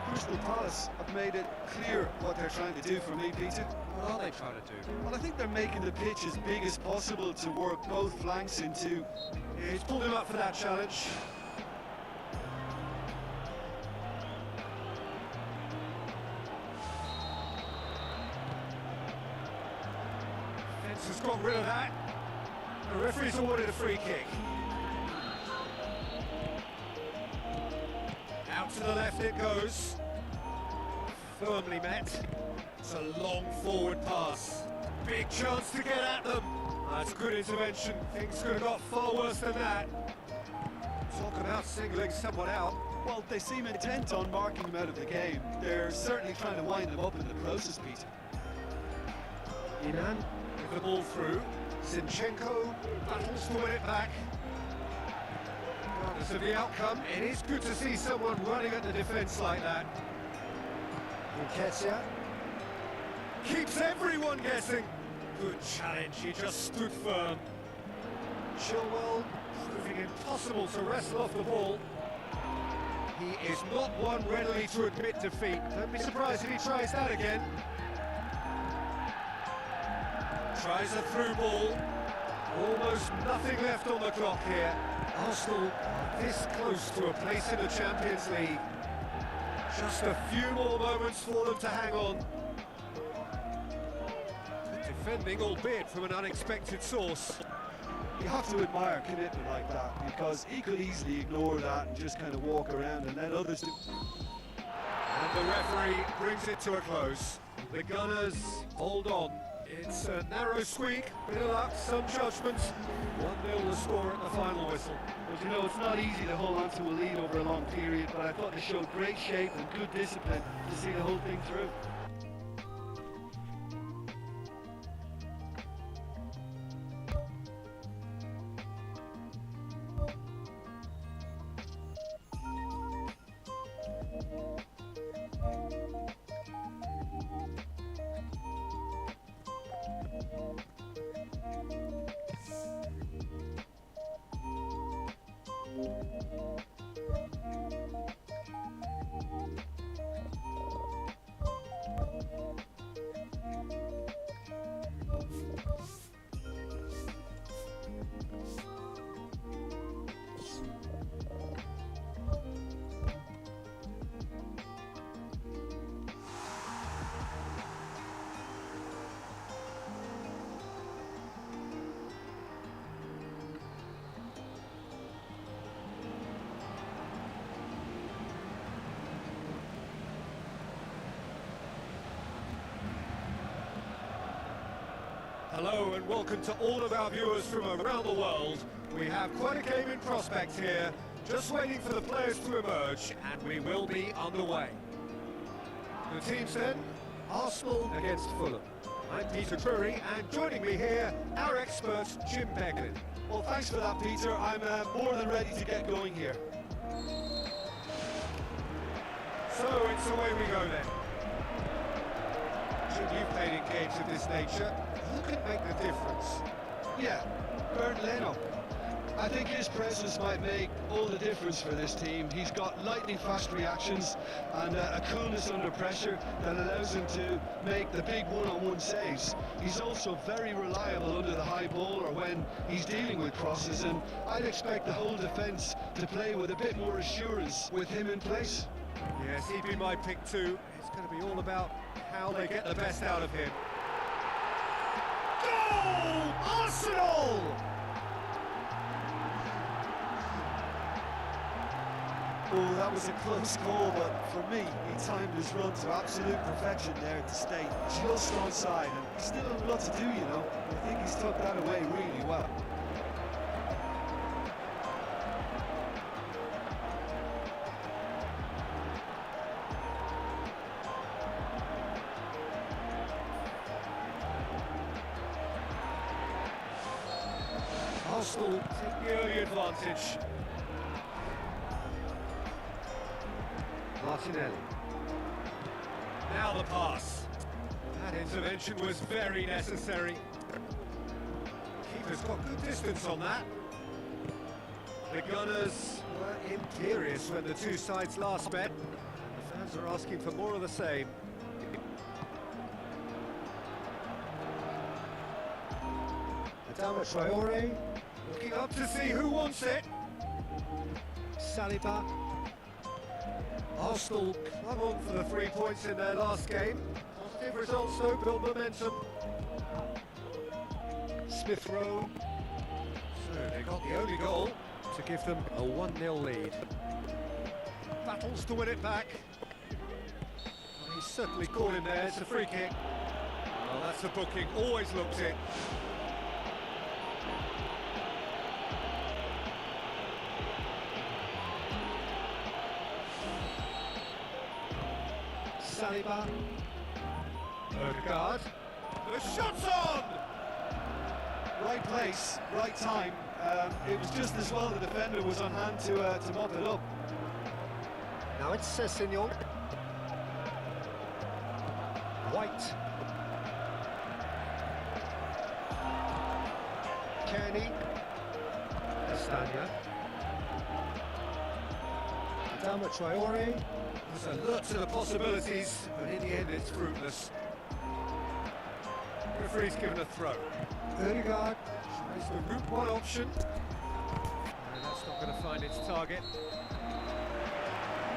Crystal Palace have made it clear what they're trying to do for me, Peter. What are they trying to do? Well, I think they're making the pitch as big as possible to work both flanks into. Yeah, he's pulled him up for that challenge. Fence has got rid of that. The referee's awarded a free kick. Out to the left it goes. Firmly met. It's a long forward pass. Big chance to get at them. That's good intervention. Things could have got far worse than that. Talk about singling someone out. Well, they seem intent on marking him out of the game. They're certainly trying to wind him up in the process, Peter. Inan with the ball through. Zinchenko battles to win it back. Regardless of the outcome, it is good to see someone running at the defence like that. Kerja keeps everyone guessing. Good challenge, he just stood firm. Chilwell proving impossible to wrestle off the ball. He is not one readily to admit defeat. Don't be surprised if he tries that again. Tries a through ball. Almost nothing left on the clock here. Arsenal are this close to a place in the Champions League. Just a few more moments for them to hang on. Defending, albeit from an unexpected source. You have to admire commitment like that, because he could easily ignore that and just kind of walk around and let others do. And the referee brings it to a close. The Gunners hold on. It's a narrow squeak, bit of luck, some judgments. 1-0 the score at the final whistle. But you know, it's not easy to hold on to a lead over a long period, but I thought they showed great shape and good discipline to see the whole thing through. Hello and welcome to all of our viewers from around the world. We have quite a game in prospect here, just waiting for the players to emerge, and we will be underway. The teams then, Arsenal against Fulham. I'm Peter Drury, and joining me here, our expert Jim Beglin. Well, thanks for that, Peter. I'm more than ready to get going here. So it's away we go then. Jim, you've played in games of this nature. Who can make the difference? Yeah, Bernd Leno. I think his presence might make all the difference for this team. He's got lightning fast reactions and a coolness under pressure that allows him to make the big one-on-one saves. He's also very reliable under the high ball or when he's dealing with crosses, and I'd expect the whole defence to play with a bit more assurance with him in place. Yes, he'd be my pick too. It's going to be all about how they get the best out of him. Goal! Arsenal! Oh, that was a close call, but for me, he timed his run to absolute perfection there at the stake. Just onside, and he's still a lot to do, you know. I think he's tucked that away really well. Arsenal take the early advantage. Martinelli. Now the pass. That intervention was very necessary. Keeper's got good distance on that. The Gunners were imperious when the two sides last met. The fans are asking for more of the same. Adama Traore looking up to see who wants it. Saliba. Arsenal clung on for the 3 points in their last game. Positive results though, build momentum. Smith Rowe. So they got the only goal to give them a 1-0 lead. Battles to win it back. Well, he's certainly caught him there, it's a free kick. Well, that's a booking, always looks it. Saliba. Odegaard. The shot's on! Right place, right time. It was just as well the defender was on hand to mop it up. Now it's Sessegnon. White. Kenny. Castagna. Adama Traore. There's alert to the possibilities, but in the end it's fruitless. Referee's given a throw. Odegaard tries the route one option. And that's not going to find its target.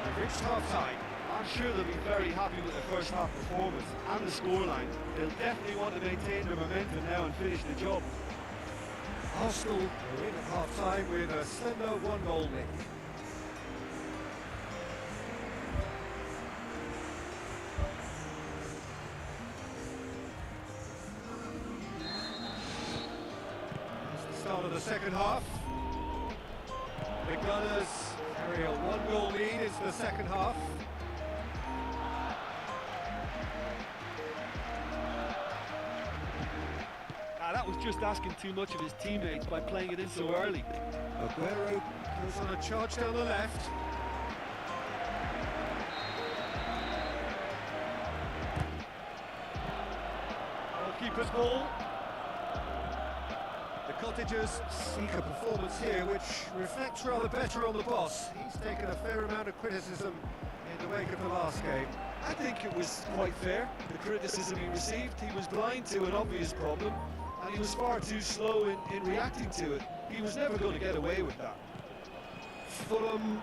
We've reached half-time. I'm sure they'll be very happy with the first half performance and the scoreline. They'll definitely want to maintain their momentum now and finish the job. Arsenal are in at half-time with a slender one-goal lead. It's the start of the second half. The Gunners carry a one-goal lead into the second half. That was just asking too much of his teammates by playing it in so early. Aguero goes on a charge down the left. Goalkeeper's ball. The Cottagers seek a performance here which reflects rather better on the boss. He's taken a fair amount of criticism in the wake of the last game. I think it was quite fair, the criticism he received. He was blind to an obvious problem, and he was far too slow in reacting to it. He was never going to get away with that. Fulham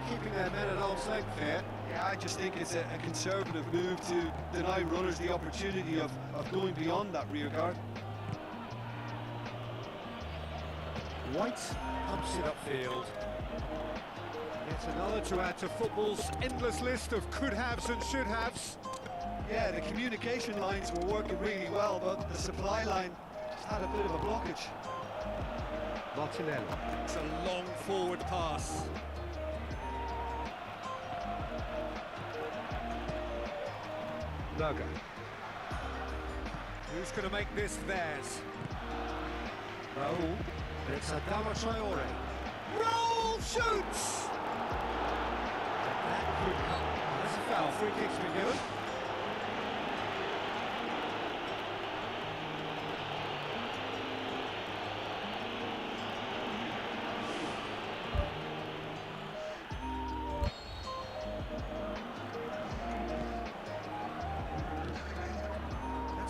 keeping their men at arm's length here. Yeah, I just think it's a conservative move to deny runners the opportunity of going beyond that rear guard. White pumps it upfield. Yet another to add to football's endless list of could-haves and should-haves. Yeah, the communication lines were working really well, but the supply line just had a bit of a blockage. Martinelli. It's a long forward pass. Logan. Who's going to make this theirs? Raul. It's Adama Traore. Raul shoots! That could come. That's a foul. Free kick's been given.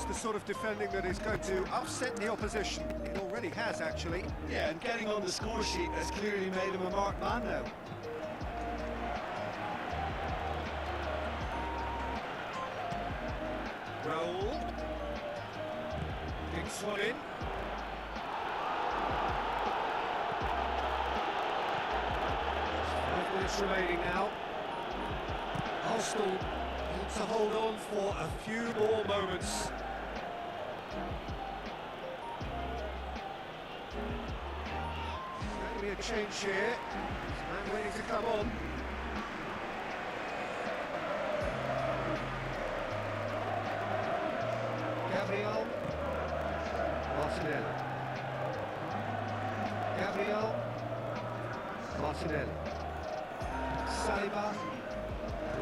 The sort of defending that is going to upset the opposition. It already has, actually. Yeah, and getting on the score sheet has clearly made him a marked man now. Raul. Big one in. Five minutes remaining now. Arsenal need to hold on for a few more moments. Going to be a change here. Man waiting to come on. Gabriel. Martinelli. Gabriel. Martinelli. Saliba.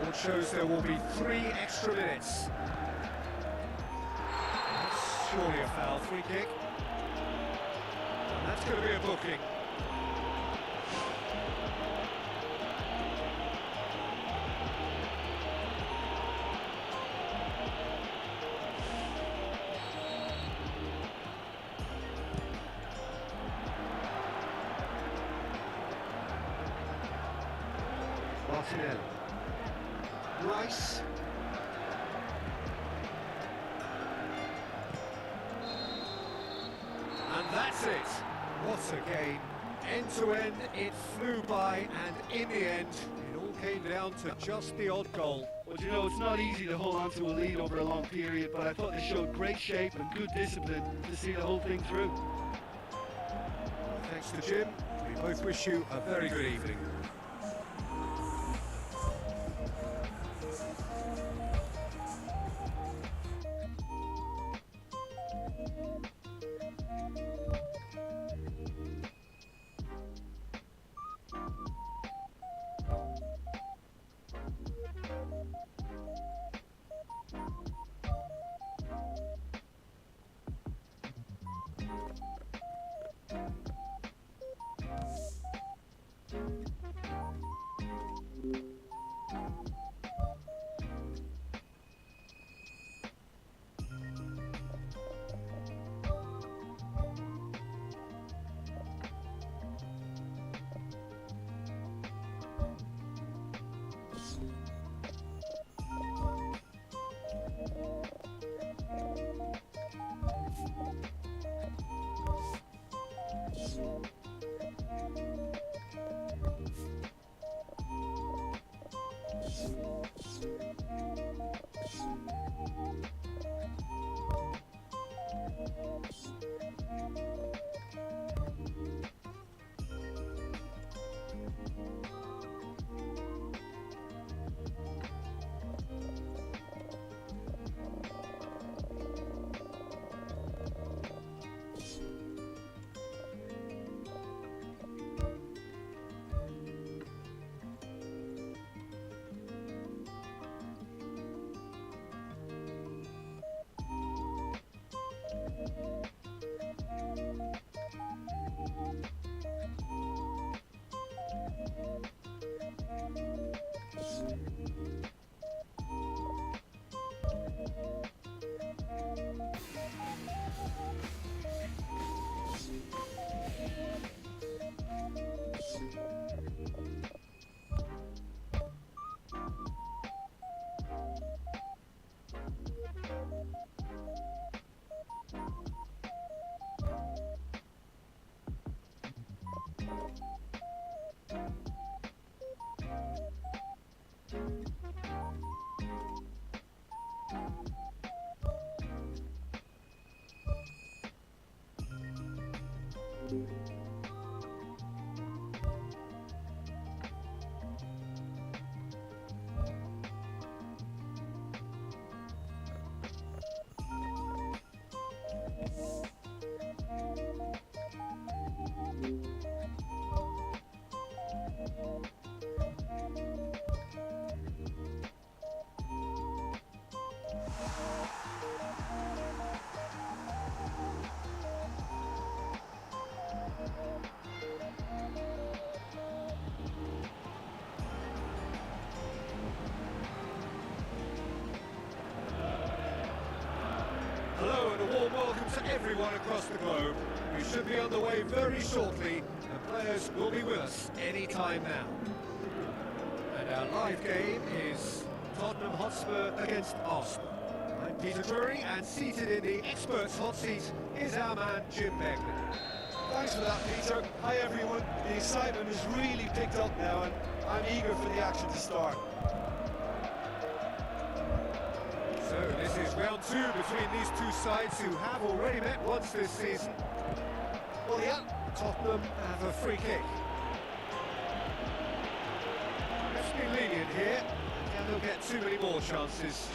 Board shows there will be 3 extra minutes. That's surely a foul. Free kick. And that's going to be a booking. Martinelli. Rice. And that's it. What a game. End to end, it flew by, and in the end, it all came down to just the odd goal. Well, you know, it's not easy to hold on to a lead over a long period, but I thought they showed great shape and good discipline to see the whole thing through. Thanks to Jim. We both wish you a very good evening. Hello and a warm welcome to everyone across the globe. We should be on the way very shortly. The players will be with us any time now. And our live game is Tottenham Hotspur against Arsenal. I'm Peter Drury, and seated in the experts' hot seat is our man Jim Begley. Thanks for that, Peter. Hi, everyone. The excitement has really picked up now, and I'm eager for the action to start. So this is round two between these two sides who have already met once this season. Well, yeah, Tottenham have a free kick. Let's be lenient here, and they'll get too many more chances.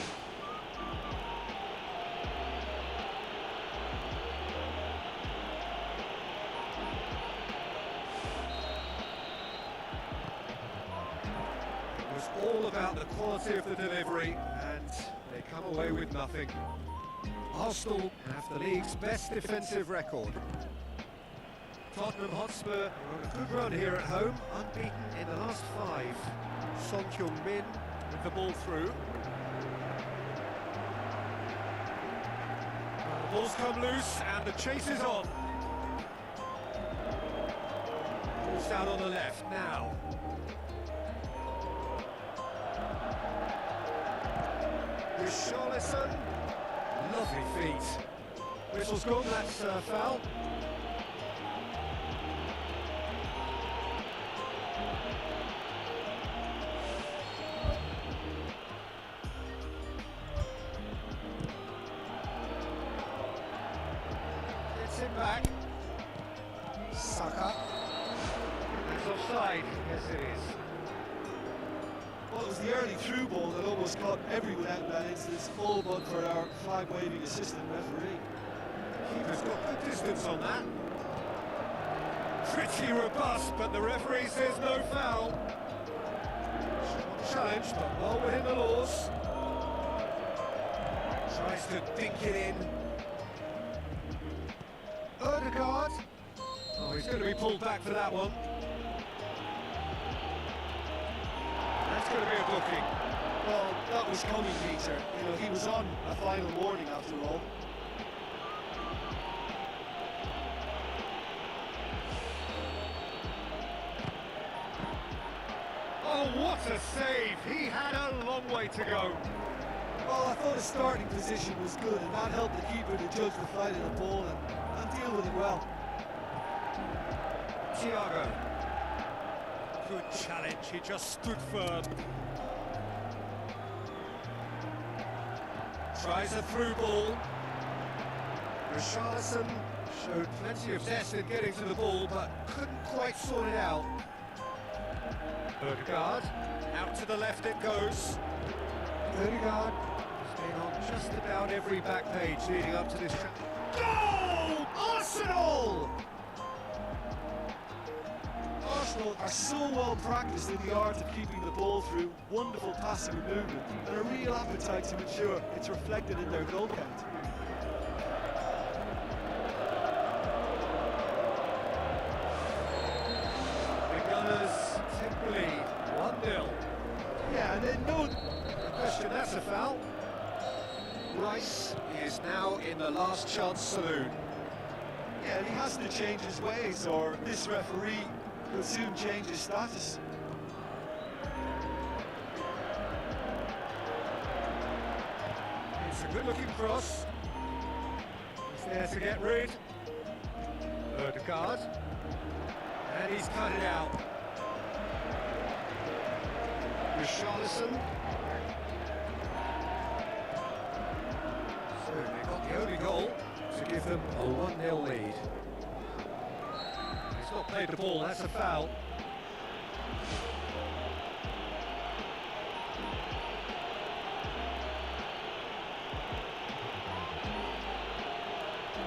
It was all about the quality of the delivery, and they come away with nothing. Arsenal have the league's best defensive record. Tottenham Hotspur are on a good run here at home, unbeaten in the last 5. Son Heung-min with the ball through. The ball's come loose and the chase is on. Ball's down on the left now. Richarlison, lovely feet. Whistle's gone, that's a foul. Gets him back. Saka. It's offside, yes it is. Well, it was the early through ball that almost caught everyone out in that instance, all but for our flag-waving assistant referee. Keeper's got good distance on that. Pretty robust, but the referee says no foul. Challenged, but well within the laws. Tries to dink it in. Odegaard. Oh, he's going to be pulled back for that one. That's going to be a booking. Well, that was coming, Peter. You know, he was on a final warning after all. Oh, what a save! He had a long way to go. Well, I thought his starting position was good, and that helped the keeper to judge the flight of the ball and deal with it well. Thiago. Good challenge, he just stood firm. Tries a through ball. Richarlison showed plenty of zest in getting to the ball, but couldn't quite sort it out. Odegaard, out to the left it goes. Odegaard has been on just about every back page leading up to this. Goal! Arsenal! Arsenal are so well practiced in the art of keeping the ball through, wonderful passing and movement, and a real appetite to ensure it's reflected in their goal count. The Gunners simply 1-0. Yeah, and then no Question, that's a foul. Rice is now in the last chance saloon. Yeah, he has to change his ways, or this referee will soon change his status. It's a good-looking cross. He's there to get rid. Odegaard. And he's cut it out. Richarlison. So they got the only goal to give them a 1-0 lead. He's not played the ball, that's a foul.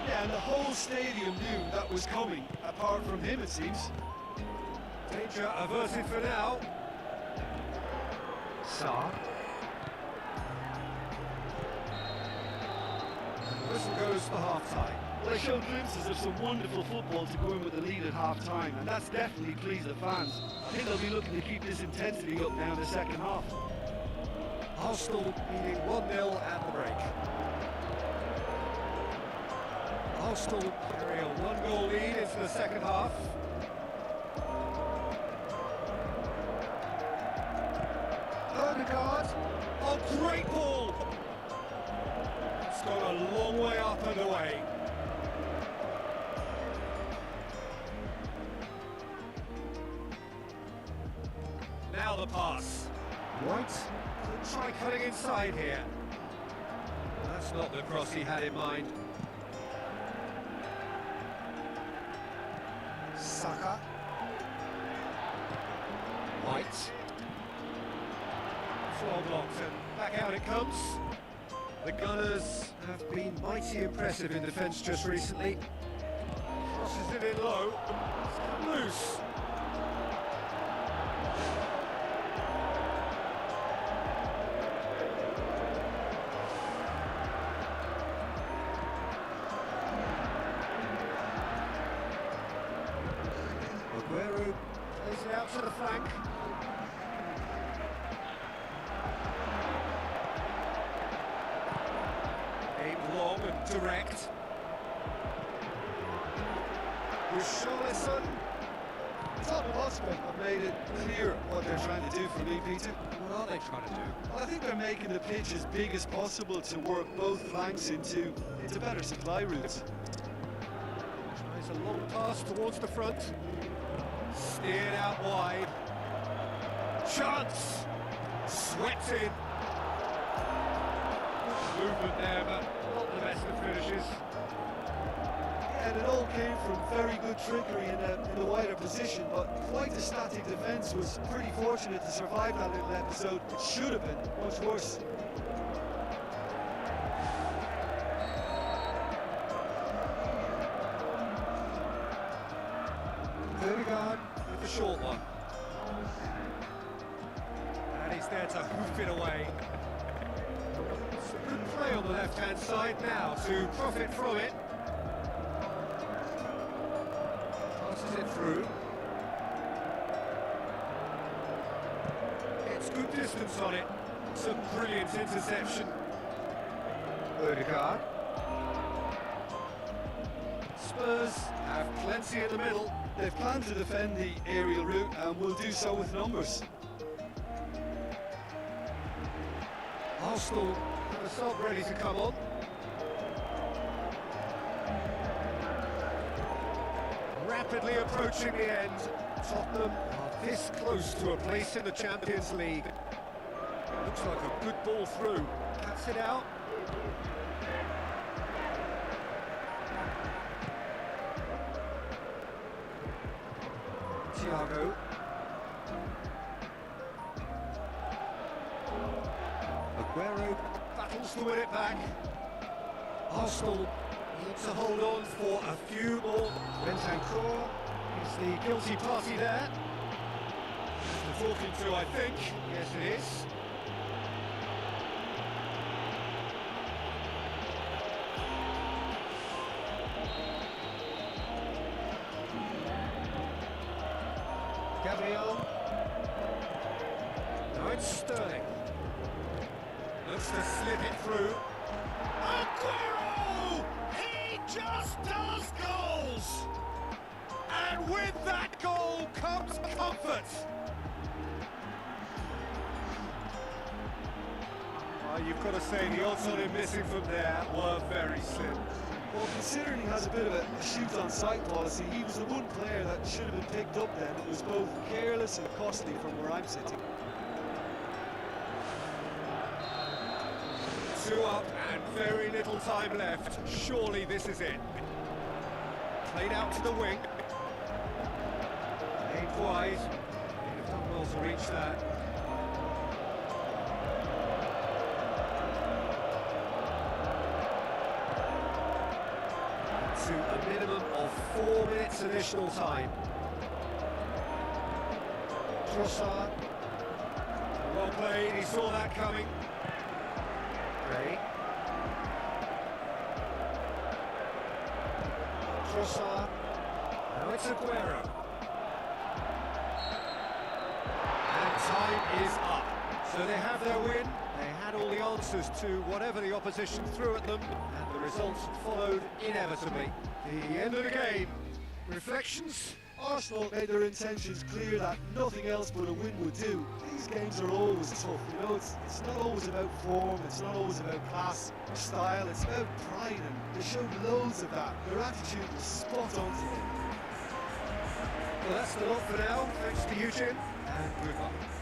Yeah, and the whole stadium knew that was coming, apart from him, it seems. Danger averted for now. Sa. Whistle goes for half-time. Well, they showed glimpses of some wonderful football to go in with the lead at half-time, and that's definitely pleased the fans. I think they'll be looking to keep this intensity up now in the second half. Arsenal leading 1-0 at the break. Arsenal carry a 1-goal lead into the second half. Odegaard, a great ball! It's gone a long way up and away. Now the pass. White could try cutting inside here. That's not the cross he had in mind. Saka. White. Floor blocked and back out it comes. The Gunners have been mighty impressive in defence just recently. Crosses it in low. Loose. Aguero plays it out to the flank. Aimed long and direct. Richarlison. Tottenham Hotspur have made it clear what they're trying to do for me, Peter. What are they trying to do? I think they're making the pitch as big as possible to work both flanks into better supply routes. Tries a long pass towards the front. Steered out wide. Chance! Swept in. Movement there, but not the best of finishes. And it all came from very good trickery in a wider position, but quite a static defence. Was pretty fortunate to survive that little episode. It should have been much worse. Odegaard with the short one. And he's there to hoof it away. Some good play on the left-hand side now to profit from it. Passes it through. It's good distance on it. Some brilliant interception. Odegaard. Spurs have plenty in the middle. They've planned to defend the aerial route and will do so with numbers. Arsenal have a sub ready to come on. Rapidly approaching the end. Tottenham are this close to a place in the Champions League. Looks like a good ball through. Cuts it out. Thiago. Aguero battles to win it back. Arsenal need to hold on for a few more. Bentancur is the guilty party there. That's the talking to, I think. Yes, it is. Gabriel. Now it's Sterling. Looks to slip it through. Aguero! He just does goals! And with that goal comes comfort. Well, you've got to say the odds on him missing from there were very slim. Well, considering he has a bit of a shoot-on-sight policy, he was the one player that should have been picked up then. It was both careless and costly from where I'm sitting. 2 up and very little time left. Surely this is it. Played out to the wing. Aimed wide. He'd have done well to reach that. To a minimum of 4 minutes additional time. Trossard. Well played, he saw that coming. Gray. Trossard. Now it's Aguero. And time is up. So they have their win. They had all the answers to whatever the opposition threw at them, and the results followed inevitably. The end of the game. Reflections? Arsenal made their intentions clear that nothing else but a win would do. These games are always tough, you know, it's not always about form, it's not always about class or style, it's about pride, and they showed loads of that. Their attitude was spot on today. Well, that's the lot for now. Thanks to you, Jim, and goodbye.